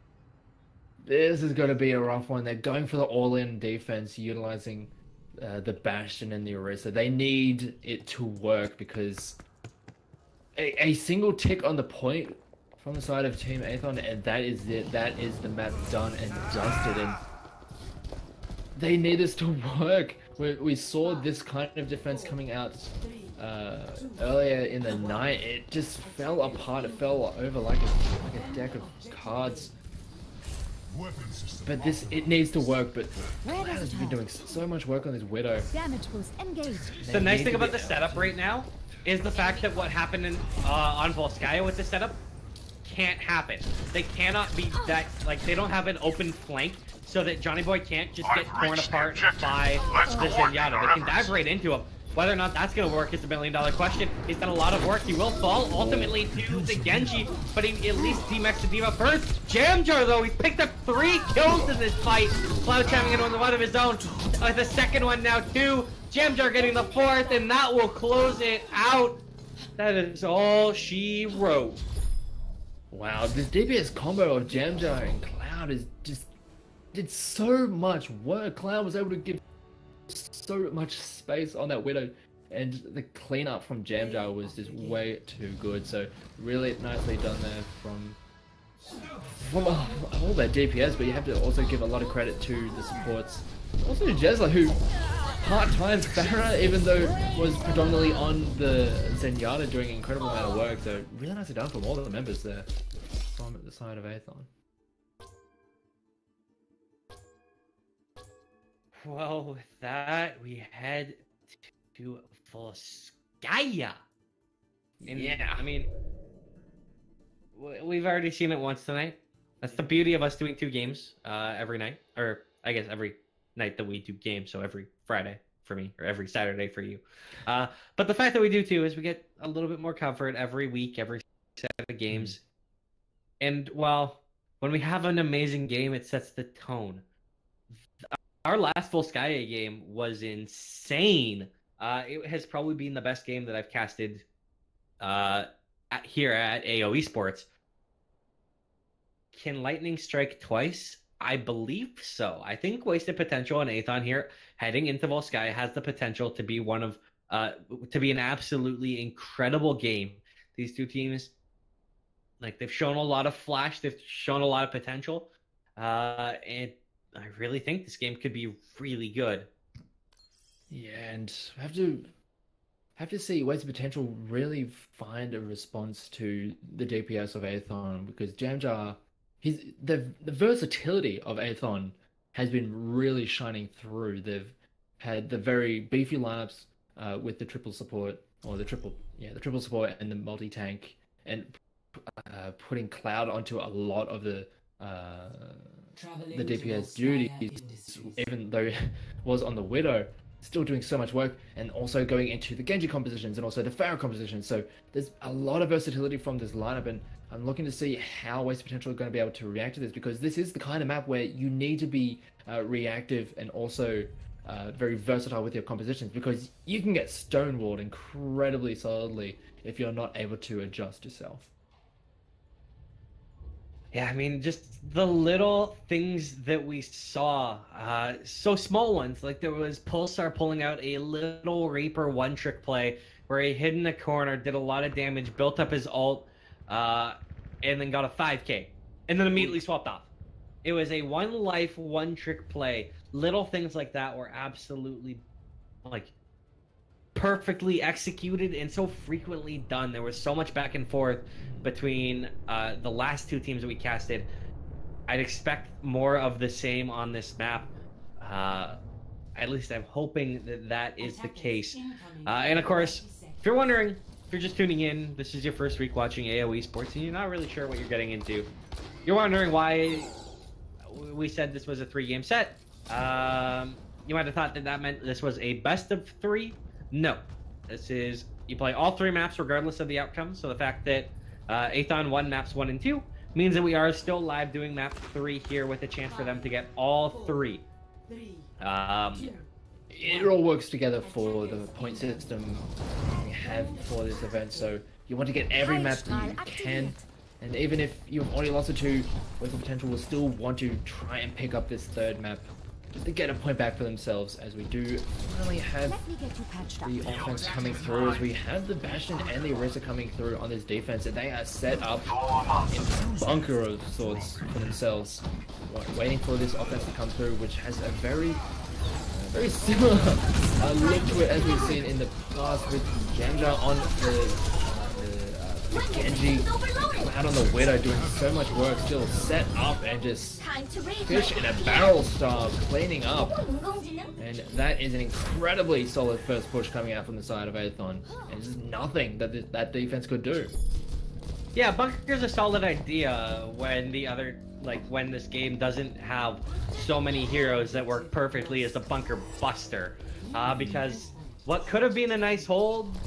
This is going to be a rough one. They're going for the all-in defense, utilizing the Bastion and the Orisa. They need it to work because a single tick on the point from the side of Team Aethon, and that is it. That is the map done and dusted, and they need this to work. We saw this kind of defense coming out earlier in the night. It just fell apart. It fell over like a deck of cards. But it needs to work. But Cloud has been doing so much work on this Widow. Damage boost engaged. The nice thing about the setup right now is the fact that what happened on Volskaya with the setup can't happen. They cannot be that, like, they don't have an open flank so that Johnny Boy can't just get torn apart by the Zenyatta. They can dive right into him. Whether or not that's going to work is the million-dollar question. He's done a lot of work. He will fall ultimately to the Genji, but he at least D-Max the D.Va first. Jamjar, though, he's picked up 3 kills in this fight. Cloud chiming in on the one of his own. The second one now, 2. Jamjar getting the 4th, and that will close it out. That is all she wrote. Wow, this DPS combo of Jamjar and Cloud is just did so much work. Cloud was able to give so much space on that Widow, and the cleanup from Jamjar was just way too good. So really nicely done there from all that DPS, but you have to also give a lot of credit to the supports. Also to Jesla, who part-time Pharah, even though was predominantly on the Zenyatta, doing an incredible amount of work. So really nicely done from all the members there from the side of Aethon. Well, with that, we head to Volskaya. And, yeah, I mean, we've already seen it once tonight. That's the beauty of us doing 2 games every night. Or, I guess, every night that we do games, so every Friday for me, or every Saturday for you. But the fact that we do 2 is we get a little bit more comfort every week, every set of games. And, well, when we have an amazing game, it sets the tone. our last full Skye game was insane. It has probably been the best game that I've casted here at AAOE Sports. Can Lightning strike twice? I believe so. I think Wasted Potential and Aethon here heading into Volskaya has the potential to be one of to be an absolutely incredible game. These two teams, like, they've shown a lot of flash, they've shown a lot of potential, and I really think this game could be really good. Yeah, and have to see Wasted Potential really find a response to the DPS of Aethon, because Jamjar, the versatility of Aethon has been really shining through. They've had the very beefy lineups with the triple support, or the triple support and the multi-tank, and putting Cloud onto a lot of the DPS duties, even though it was on the Widow, still doing so much work, and also going into the Genji compositions and also the Pharaoh compositions. So there's a lot of versatility from this lineup, and I'm looking to see how Wasted Potential are going to be able to react to this, because this is the kind of map where you need to be reactive and also very versatile with your compositions, because you can get stonewalled incredibly solidly if you're not able to adjust yourself. Yeah, I mean, just the little things that we saw, so small ones, like there was Pulsar pulling out a little Reaper one-trick play where he hid in the corner, did a lot of damage, built up his ult, and then got a 5k, and then immediately swapped off. It was a one-life, one-trick play. Little things like that were absolutely, like, perfectly executed and so frequently done. There was so much back and forth between the last two teams that we casted. I'd expect more of the same on this map. At least I'm hoping that that is the case. And of course, if you're wondering, if you're just tuning in, this is your first week watching AAOE Sports and you're not really sure what you're getting into, you're wondering why we said this was a 3-game set. You might have thought that that meant this was a best of 3. No, this is, you play all 3 maps regardless of the outcome. So the fact that Aethon won maps 1 and 2 means that we are still live doing map 3 here with a chance for them to get all 3. It all works together for the point system we have for this event, so you want to get every map that you can, and even if you've already lost it to, Wasted Potential will still want to try and pick up this 3rd map just to get a point back for themselves, as we do finally have the offense coming through, as we have the Bastion and the Orisa coming through on this defense, and they are set up in a bunker of sorts for themselves, waiting for this offense to come through, which has a very similar look to it as we've seen in the past, with Jamjar on the Genji, Cloud on the Widow doing so much work, still set up and just fish in a barrel style, cleaning up. And that is an incredibly solid first push coming out from the side of Aethon, and there's nothing that that defense could do. Yeah, bunker's a solid idea when the other, like, when this game doesn't have so many heroes that work perfectly as a bunker buster. Because what could have been a nice hold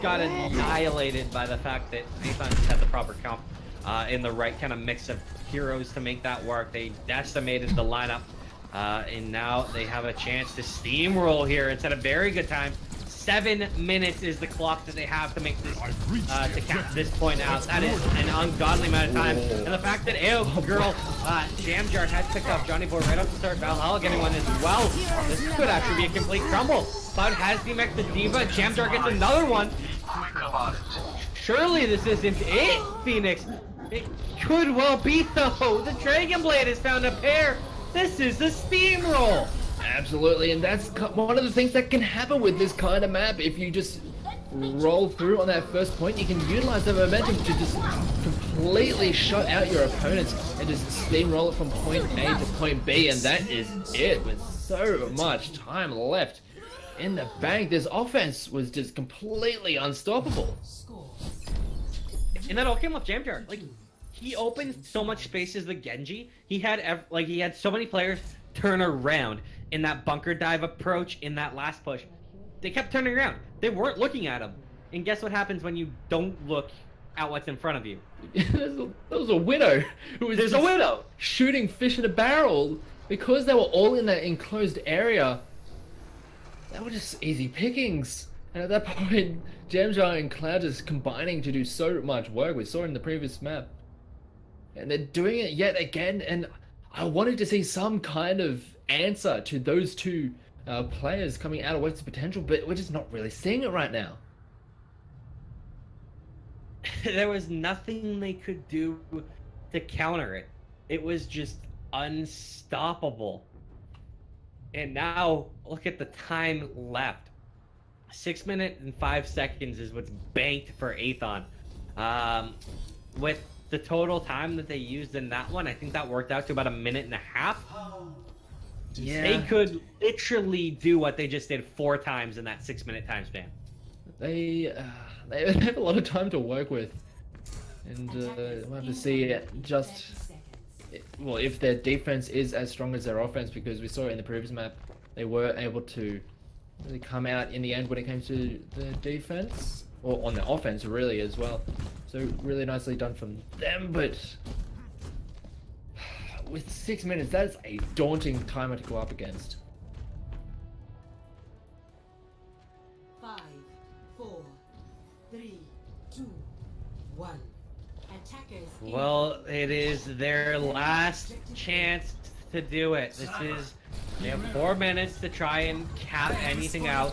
got annihilated by the fact that Aethon had the proper comp in the right kind of mix of heroes to make that work. They decimated the lineup, and now they have a chance to steamroll here. It's at a very good time. 7 minutes is the clock that they have to make this to cap this point out. That is an ungodly amount of time. And the fact that AO Girl Jamjar had picked up Johnny Boy right off the start, Valhalla getting one as well. This could actually be a complete crumble. Cloud has DMX the Diva. Jamjar gets another one. Surely this isn't it, Phoenix. It could well be though. The Dragon Blade has found a pair. This is a steamroll. Absolutely, and that's one of the things that can happen with this kind of map. If you just roll through on that first point, you can utilize the momentum to just completely shut out your opponents and just steamroll it from point A to point B, and that is it. With so much time left in the bank, this offense was just completely unstoppable. And that all came off Jamjar. Like, he opened so much space as the Genji. He had so many players turn around in that bunker dive approach in that last push. They kept turning around. They weren't looking at him. And guess what happens when you don't look at what's in front of you? There was a Widow who was a Widow shooting fish in a barrel because they were all in that enclosed area, they were just easy pickings. And at that point, Jamjar and Cloud just combining to do so much work. We saw it in the previous map. And they're doing it yet again, and I wanted to see some kind of answer to those two players coming out of Wasted Potential, but we're just not really seeing it right now. There was nothing they could do to counter it. It was just unstoppable. And now, look at the time left. 6 minutes and 5 seconds is what's banked for Aethon. With the total time that they used in that one, I think that worked out to about 1.5 minutes. Yeah. They could literally do what they just did 4 times in that 6 minute time span. They have a lot of time to work with, and we'll have to see just well if their defense is as strong as their offense, because we saw it in the previous map they were able to really come out in the end when it came to the defense, or on the offense really as well. So really nicely done from them, but with 6 minutes, that's a daunting timer to go up against. 5, 4, 3, 2, 1. Attackers. Well, it is their last chance to do it. They have 4 minutes to try and cap anything out.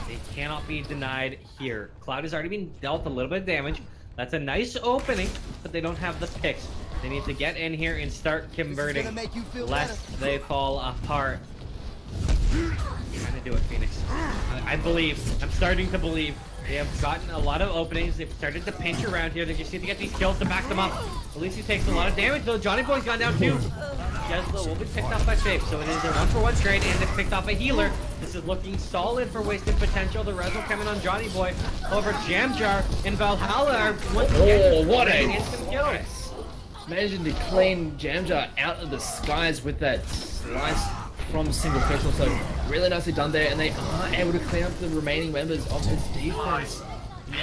They cannot be denied here. Cloud has already been dealt a little bit of damage. That's a nice opening, but they don't have the picks. They need to get in here and start converting, lest they fall apart. You're trying to do it, Phoenix. I believe. I'm starting to believe. They have gotten a lot of openings. They've started to pinch around here. They just need to get these kills to back them up. At least he takes a lot of damage, though. Johnny Boy's gone down too. Jezlo will be picked off by Faith, so it is a 1-for-1 trade, and they picked off a healer. This is looking solid for Wasted Potential. The res will come in on Johnny Boy. However, Jamjar and Valhalla are once again what a instant kills. Imagine to clean Jamjar out of the skies with that slice from single pixel. So really nicely done there, and they are able to clean up the remaining members of his defense.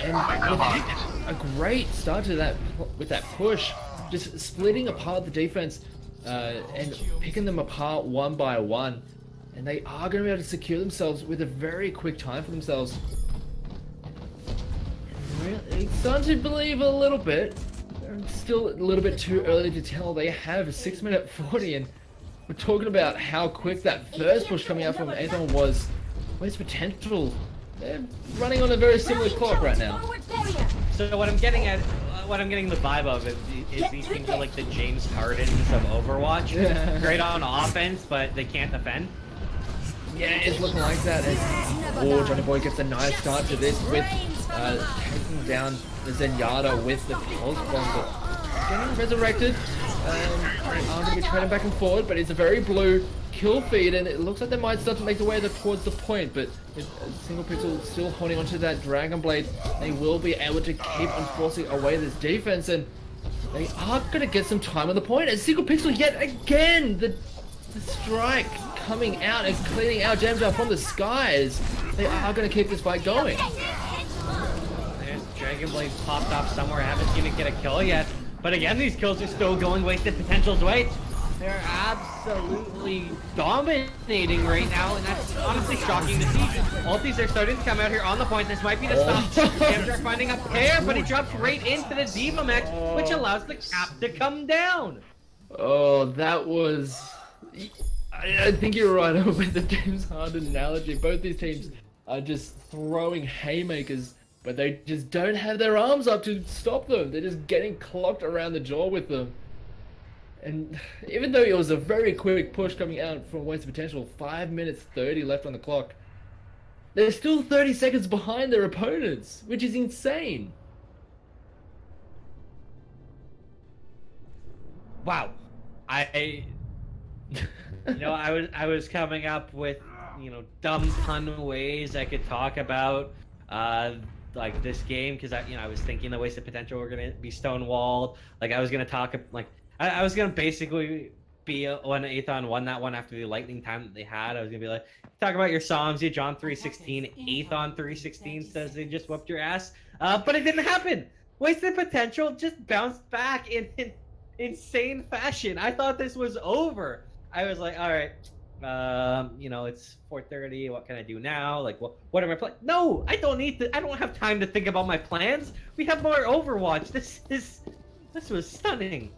And a great start to that with that push, just splitting apart the defense and picking them apart one by one. And they are going to be able to secure themselves with a very quick time for themselves. Really starting to believe a little bit. Still a little bit too early to tell. They have a 6-minute 40, and we're talking about how quick that first push coming out from Aethon was. Where's potential? They're running on a very similar clock right now. So what I'm getting at, what I'm getting the vibe of is these teams are like the James Hardens of Overwatch. Great on offense, but they can't defend. Yeah, it's looking like that. Oh, Johnny Boy gets a nice start to this with taking down the Zenyatta with the pulse bomb, but getting resurrected. They are going to be trading back and forward, but it's a very blue kill feed, and it looks like they might start to make their way towards the point, but with Single Pixel still holding onto that Dragon Blade, they will be able to keep enforcing away this defense, and they are going to get some time on the point. And Single Pixel yet again, the strike coming out and cleaning out Jamjar from the skies. They are going to keep this fight going. There's Dragon Blade popped off somewhere. I haven't seen it get a kill yet. But again, these kills are still going Wasted Potential's way. They're absolutely dominating right now, and that's honestly shocking to see. Ultis are starting to come out here on the point. This might be the stop. Jamjar finding a pair, but he drops right into the Diva Mech, which allows the cap to come down. Oh, that was... I think you're right with the James Harden analogy. Both these teams are just throwing haymakers, but they just don't have their arms up to stop them. They're just getting clocked around the jaw with them. And even though it was a very quick push coming out from Wasted Potential, 5 minutes 30 left on the clock, they're still 30 seconds behind their opponents, which is insane. Wow. You know, I was coming up with, you know, dumb pun ways I could talk about like this game, because I was thinking the Wasted Potential were gonna be stonewalled. Like I was gonna talk like I was gonna basically be when Aethon won that one after the lightning time that they had. I was gonna be like, talk about your songs, you John 3:16, Aethon 3:16 says they just whooped your ass, but it didn't happen. Wasted Potential just bounced back in insane fashion. I thought this was over. I was like, all right, you know, it's 4:30. What can I do now? Like, what am I playing? No, I don't need to. I don't have time to think about my plans. We have more Overwatch. This was stunning.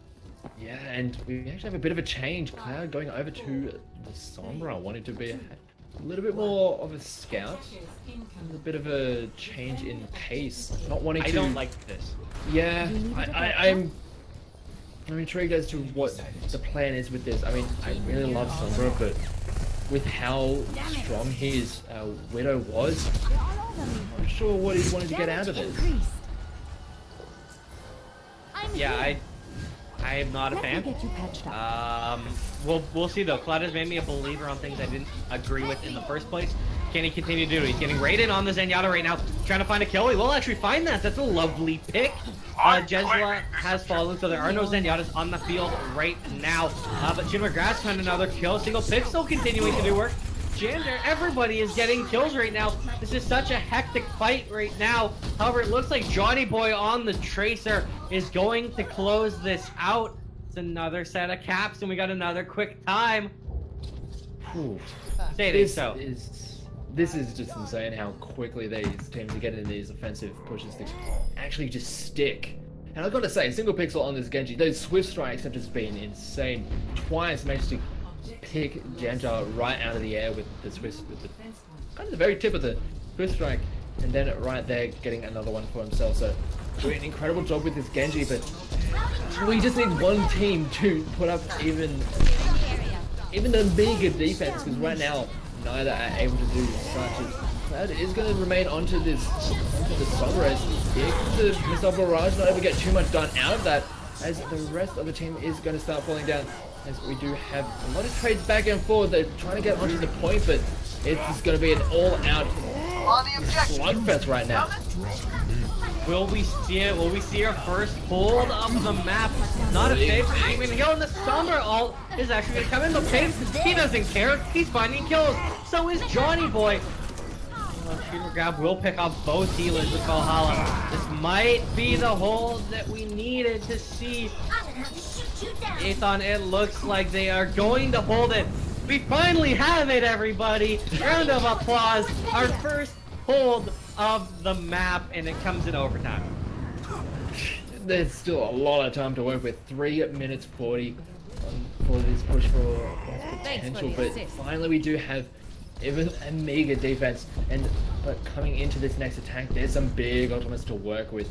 Yeah, and we actually have a bit of a change. Cloud going over to the Sombra, wanting to be a little bit more of a scout. A bit of a change in pace. Not wanting to. I don't like this. Yeah, I'm intrigued as to what the plan is with this. I mean, I really love Sombra, but with how strong his Widow was, I'm not sure what he wanted to get out of it. Yeah, I am not a fan. We'll see though. Cloud has made me a believer on things I didn't agree with in the first place. Can he continue to do it? He's getting raided on the Zenyatta right now, trying to find a kill. He will actually find that. That's a lovely pick. Jezla has fallen, so there are no Zenyatas on the field right now. But Jin McGrath's found another kill. Single pick still continuing to do work. Jander, everybody is getting kills right now. This is such a hectic fight right now. However, it looks like Johnny Boy on the Tracer is going to close this out. It's another set of caps, and we got another quick time. This is just insane how quickly these teams are getting these offensive pushes to actually just stick. And I've got to say, single pixel on this Genji, those swift strikes have just been insane. Twice managed to pick Janja right out of the air with the Swiss, with the kind of the very tip of the Swiss strike, and then right there getting another one for himself. So doing an incredible job with this Genji, but we just need one team to put up even the bigger defense, because right now neither are able to do such as Cloud is going to remain onto the Sombra as the missile barrage, not able to get too much done out of that, as the rest of the team is going to start falling down. As we do have a lot of trades back and forth, they're trying to get onto the point, but it's just going to be an all-out slugfest right now. Will we see it? Will we see our first hold of the map? Not a Faith even to go, and the Sombra ult is actually going to come in. But Faith, he doesn't care. He's finding kills. So is Johnny Boy. Shooter Grab will pick off both healers with Valhalla. This might be the hold that we needed to see. Aethon, it looks like they are going to hold it. We finally have it, everybody. Round of applause. Our first hold of the map, and it comes in overtime. There's still a lot of time to work with. 3 minutes 40 for this push for potential, but finally we do have even a mega defense. But coming into this next attack, there's some big ultimates to work with.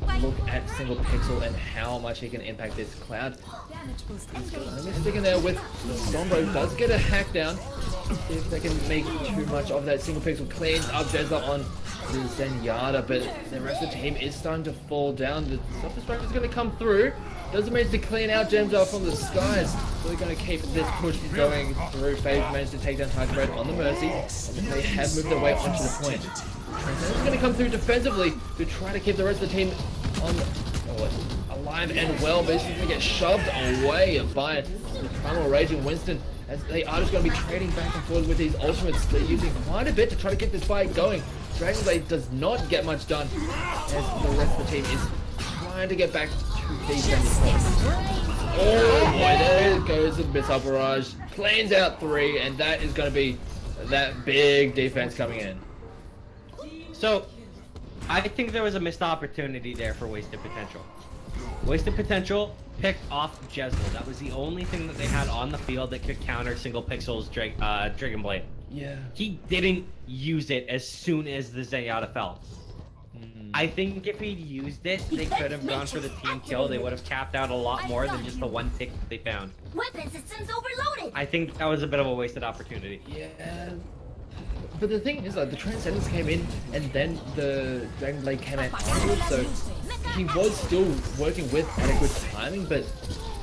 And look at single pixel and how much he can impact this Cloud. He's sticking there with Sombra. Does get a hack down. If they can make too much of that, single pixel cleans up Jezza on the Zenyatta, but the rest of the team is starting to fall down. The self-destruct is going to come through. Doesn't manage to clean out Jemza from the skies, so they're going to keep this push going through. Phase managed to take down High Thread on the Mercy, and they have moved their way onto the point. Transcendence is going to come through defensively to try to keep the rest of the team on alive and well, but he's going to get shoved away by the Primal Raging Winston, as they are just going to be trading back and forth with these ultimates. They're using quite a bit to try to get this fight going. Dragon Blade does not get much done, as the rest of the team is trying to get back to defense. Oh boy, there goes the Missile Barrage. Cleans out 3, and that is going to be that big defense coming in. So, I think there was a missed opportunity there for Wasted Potential. Wasted Potential picked off Jezza. That was the only thing that they had on the field that could counter Single Pixel's Dragon Blade. Yeah. He didn't use it as soon as the Zenyatta fell. I think if he'd used it, they could have gone for the team kill. They would have capped out a lot more than just the one tick that they found. Weapon systems overloaded. I think that was a bit of a wasted opportunity. Yeah. But the thing is, like, the Transcendence came in, and then the Dragon Blade came out afterwards, so he was still working with adequate timing, but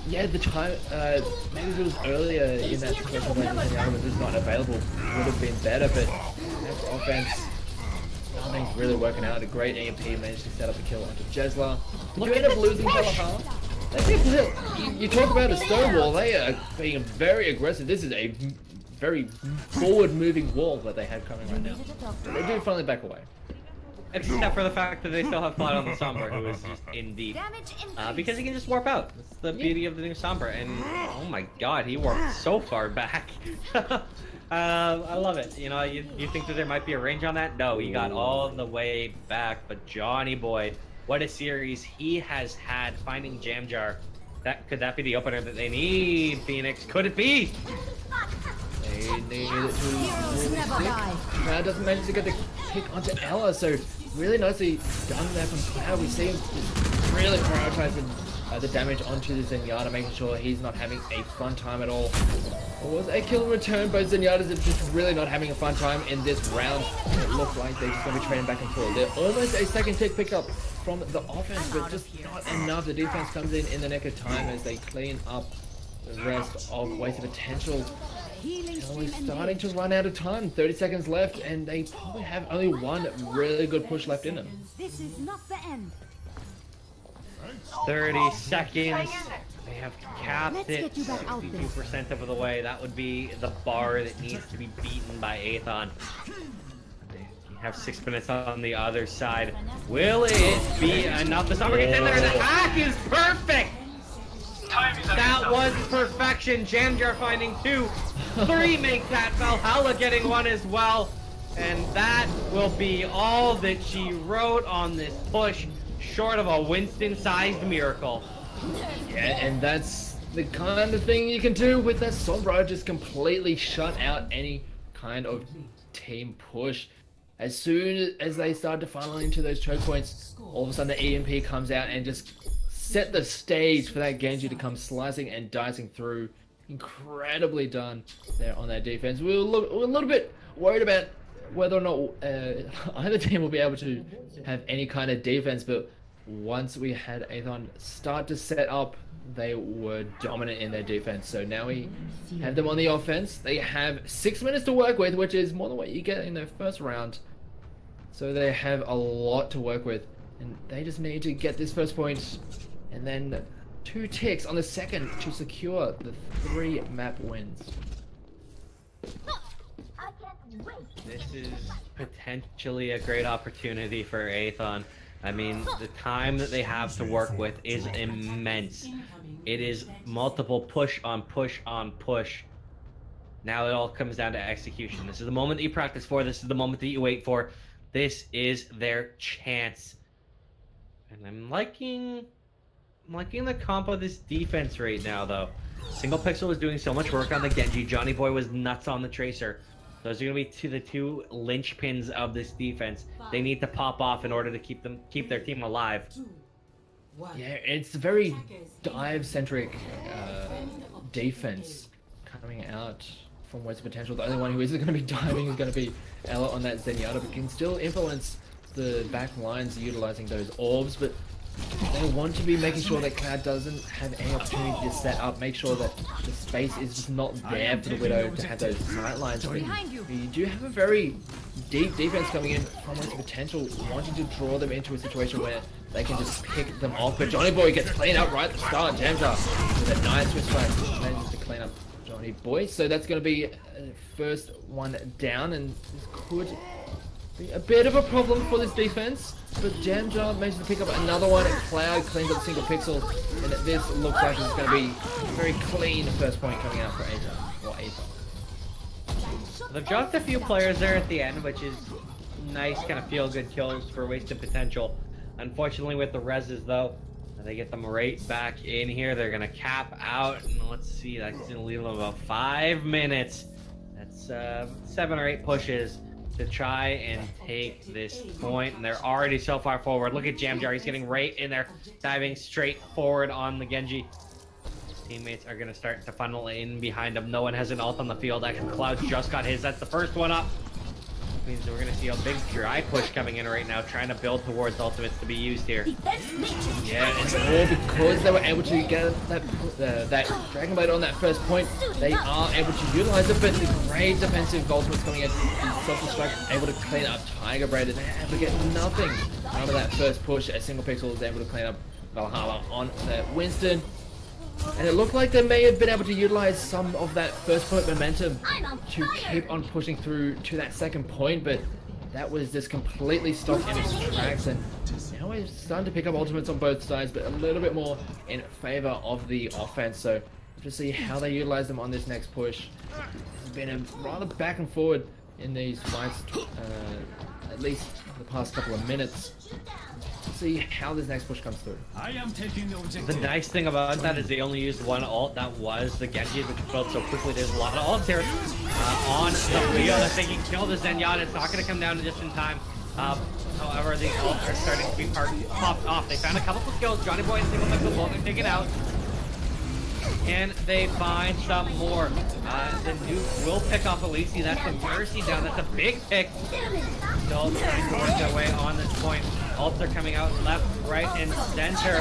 yeah, the time, maybe if it was earlier in that situation when the Zenyatta was just not available, would have been better, but that offense, nothing's really working out. A great EMP managed to set up a kill onto Jezla. Did you end up losing Valhalla? You talk about a Stonewall, they are being very aggressive. This is a very forward-moving wall that they have coming right now. They do finally back away. Except for the fact that they still have Cloud on the Sombra, who is just in deep. Damage Because he can just warp out. That's the beauty of the new Sombra. And oh my god, he warped so far back. I love it. You know, you think that there might be a range on that? No, he got all the way back. But Johnny Boy, what a series he has had finding Jam Jar. Could that be the opener that they need, Phoenix? Could it be? They needed it to Heroes never die. Cloud doesn't manage to get the pick onto Ella, so really nicely done there from Cloud. We see him just really prioritizing the damage onto the Zenyatta, making sure he's not having a fun time at all. It was a kill in return, but Zenyatta's are just really not having a fun time in this round. It looks like they're just going to be trading back and forth. They're almost a second tick picked up from the offense, but just not enough. The defense comes in the nick of time as they clean up the rest of wasted potential. Healing And we're stream starting to run out of time. 30 seconds left, and they probably have only one really good push left in them. This is not the end. 30 seconds. They have capped Let's it get you back out there. 62% of the way. That would be the bar that needs to be beaten by Aethon. They have 6 minutes on the other side. Will it be enough? The Sombra gets in there, and the hack is perfect! That was perfection. Jam Jar finding 2. 3 makes that. Valhalla getting 1 as well. And that will be all that she wrote on this push, short of a Winston-sized miracle. Yeah, and that's the kind of thing you can do with that Sombra. Just completely shut out any kind of team push. As soon as they start to funnel into those choke points, all of a sudden the EMP comes out and just set the stage for that Genji to come slicing and dicing through. Incredibly done there on that defense. We're a little bit worried about whether or not either team will be able to have any kind of defense, but once we had Aethon start to set up, they were dominant in their defense. So now we have them on the offense. They have 6 minutes to work with, which is more than what you get in their first round. So they have a lot to work with, and they just need to get this first point and then 2 ticks on the second to secure the 3 map wins. This is potentially a great opportunity for Aethon. I mean, the time that they have to work with is immense. It is multiple push on push on push. Now it all comes down to execution. This is the moment that you practice for. This is the moment that you wait for. This is their chance. And I'm liking the comp of this defense right now, though. Single Pixel was doing so much work on the Genji. Johnny Boy was nuts on the Tracer. Those are going to be the 2 linchpins of this defense. They need to pop off in order to keep their team alive. Yeah, it's a very dive-centric defense coming out from Wasted Potential. The only one who isn't going to be diving is going to be Ella on that Zenyatta, but can still influence the back lines utilizing those orbs, but they want to be making sure that Cloud doesn't have any opportunity to set up, make sure that the space is just not there for the Widow to have those sight lines. But you do have a very deep defense coming in from Wasted Potential, wanting to draw them into a situation where they can just pick them off. But Johnny Boy gets cleaned up right at the start. Jam Jar with a nice switch flag manages to clean up Johnny Boy. So that's going to be first one down, and this could be a bit of a problem for this defense. But Jam Jar manages to pick up another one. Cloud cleans up single pixel, and this looks like it's going to be a very clean first point coming out for Aethon. They've dropped a few players there at the end, which is nice, kind of feel-good kills for Wasted Potential. Unfortunately, with the reses, though, they get them right back in here. They're going to cap out, and let's see, that's going to leave them about 5 minutes. That's 7 or 8 pushes to try and take this point, and they're already so far forward. Look at Jam Jar, he's getting right in there, diving straight forward on the Genji. His teammates are gonna start to funnel in behind him. No one has an ult on the field. Actually, Cloud just got his. That's the first one up. Means we're gonna see a big dry push coming in right now, trying to build towards ultimates to be used here. Yeah, and all because they were able to get that Dragon Blade on that first point, they are able to utilize it. But the great defensive ultimates coming in, self-destruct, able to clean up Tiger Braid, and they're able to get nothing out of that first push. As Single Pixel is able to clean up Valhalla on that Winston. And it looked like they may have been able to utilize some of that first point momentum to keep on pushing through to that second point, but that was just completely stopped in its tracks, and now we're starting to pick up ultimates on both sides, but a little bit more in favor of the offense. So we'll just see how they utilize them on this next push. It's been a rather back and forward in these fights, at least the past couple of minutes. See how this next push comes through. I am taking the objective. The nice thing about that is they only used one ult. That was the Genji, which built so quickly. There's a lot of ults here on the Leo that they can kill the Zenyatta. It's not going to come down to just in time. However, the ults are starting to be popped off. They found a couple of kills. Johnny Boy and single the bolt and take it out. And they find some more. The nuke will pick off Elise. That's the Mercy down. That's a big pick. Still trying to work their way on this point. Ults are coming out left, right, and center.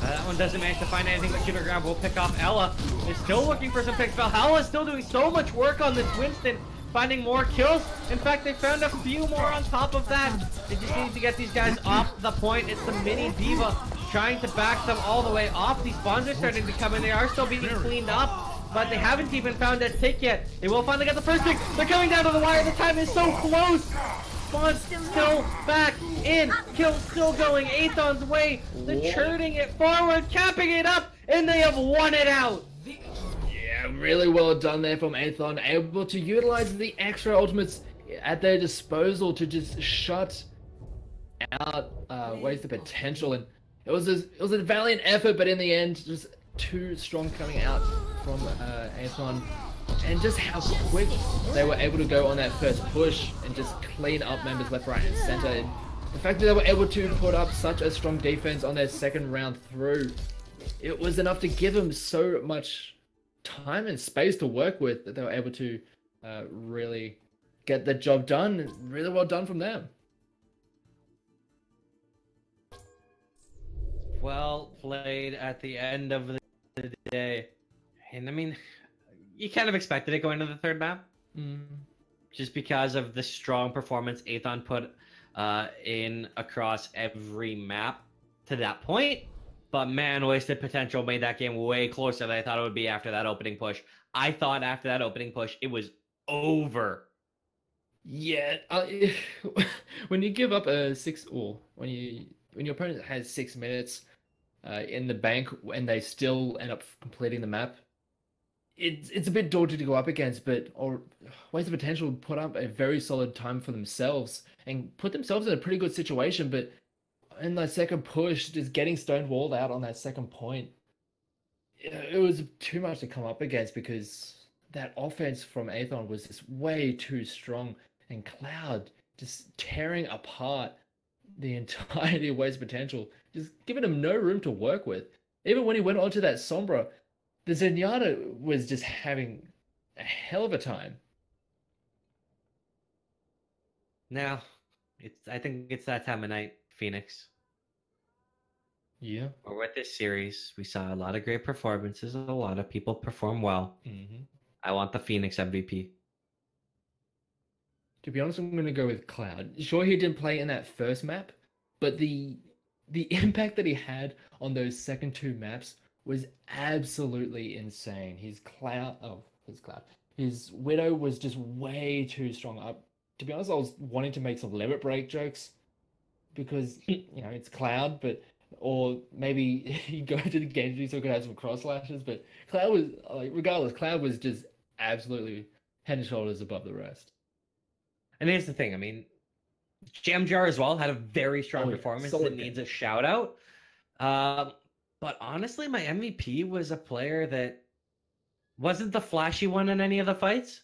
That one doesn't manage to find anything, but Shooter Grab will pick off Ella. Is still looking for some picks. Valhalla is still doing so much work on this Winston, finding more kills. In fact, they found a few more on top of that. They just need to get these guys off the point. It's the mini Diva trying to back them all the way off. These spawns are starting to come in. They are still being cleaned up, but they haven't even found a tick yet. They will finally get the first pick. They're coming down to the wire. The time is so close. Spawn still back in. Kill still going Aethon's way. They're churning it forward, capping it up, and they have won it out. Yeah, really well done there from Aethon, able to utilize the extra ultimates at their disposal to just shut out waste the potential. And it was a valiant effort, but in the end, just too strong coming out from Aethon. And just how quick they were able to go on that first push and just clean up members left, right, and center. And the fact that they were able to put up such a strong defense on their second round through, it was enough to give them so much time and space to work with that they were able to really get the job done. Really well done from them. Well played at the end of the day. And I mean, you kind of expected it going to the third map. Just because of the strong performance Aethon put in across every map to that point. But man, wasted potential made that game way closer than I thought it would be after that opening push. I thought after that opening push, it was over. Yeah, when you give up a when your opponent has 6 minutes in the bank and they still end up completing the map, it's a bit daunting to go up against, but waste of potential put up a very solid time for themselves and put themselves in a pretty good situation. But in that second push, just getting stonewalled out on that second point, it was too much to come up against because that offense from Aethon was just way too strong, and Cloud just tearing apart the entirety of waste potential, just giving him no room to work with. Even when he went onto that Sombra, the Zenyatta was just having a hell of a time. Now, I think it's that time of night, Phoenix. Yeah. Or with this series, we saw a lot of great performances. A lot of people perform well. I want the Phoenix MVP. To be honest, I'm going to go with Cloud. Sure, he didn't play in that first map, but the impact that he had on those second two maps was absolutely insane. His Widow was just way too strong. To be honest, I was wanting to make some limit break jokes because, it's Cloud, or maybe he go to the Genji so he could have some cross slashes, but Cloud was, regardless, Cloud was just absolutely head and shoulders above the rest. And here's the thing, I mean, Jamjar as well had a very strong performance that needs a shout out. But honestly, my MVP was a player that wasn't the flashy one in any of the fights,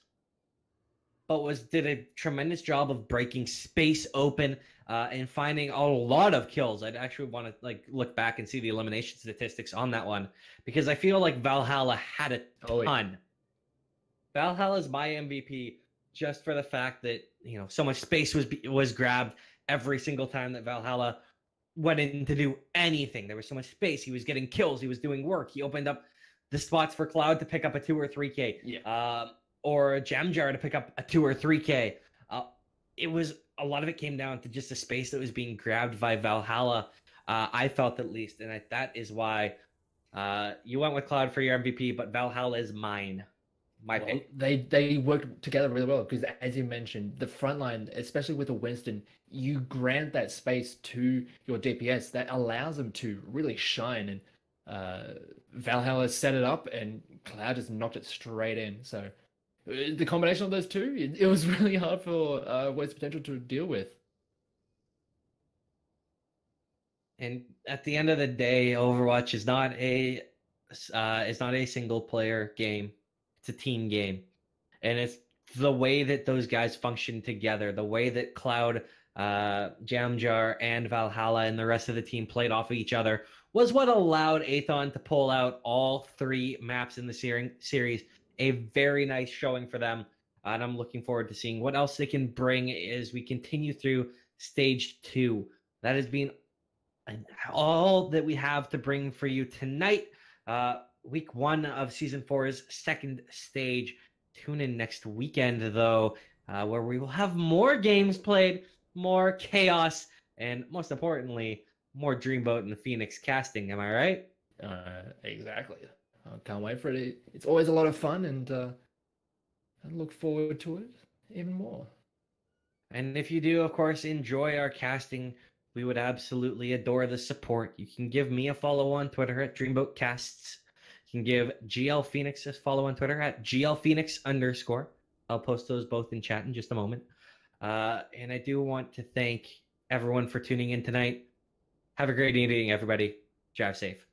but did a tremendous job of breaking space open and finding a lot of kills. I'd actually want to look back and see the elimination statistics on that one because I feel like Valhalla had a ton. Valhalla is my MVP just for the fact that so much space was grabbed every single time that Valhalla went in to do anything. There was so much space. He was getting kills. He was doing work. He opened up the spots for Cloud to pick up a 2 or 3K, or Jamjar to pick up a 2 or 3K. It was a lot of it came down to just the space that was being grabbed by Valhalla. I felt at least, and that is why you went with Cloud for your MVP, but Valhalla is mine. my Well, pick. they worked together really well because, as you mentioned, the front line, especially with the Winston, you grant that space to your DPS that allows them to really shine. And Valhalla set it up, and Cloud just knocked it straight in. So the combination of those two, it was really hard for Wade's potential to deal with. And at the end of the day, Overwatch is not a single player game. It's a team game. And it's the way that those guys function together, the way that Cloud, Jamjar, and Valhalla and the rest of the team played off of each other was what allowed Aethon to pull out all 3 maps in the series. A very nice showing for them. And I'm looking forward to seeing what else they can bring as we continue through stage 2. That has been all that we have to bring for you tonight. Week 1 of season 4's second stage. Tune in next weekend, though, where we will have more games played, more chaos, and most importantly, more Dreamboat and Phoenix casting. Am I right? Exactly. I can't wait for it. It's always a lot of fun, and I look forward to it even more. And if you do, of course, enjoy our casting, we would absolutely adore the support. You can give me a follow on Twitter at DreamboatCasts. You can give GL Phoenix a follow on Twitter at GLPhoenix_. I'll post those both in chat in just a moment. And I do want to thank everyone for tuning in tonight. Have a great evening, everybody. Drive safe.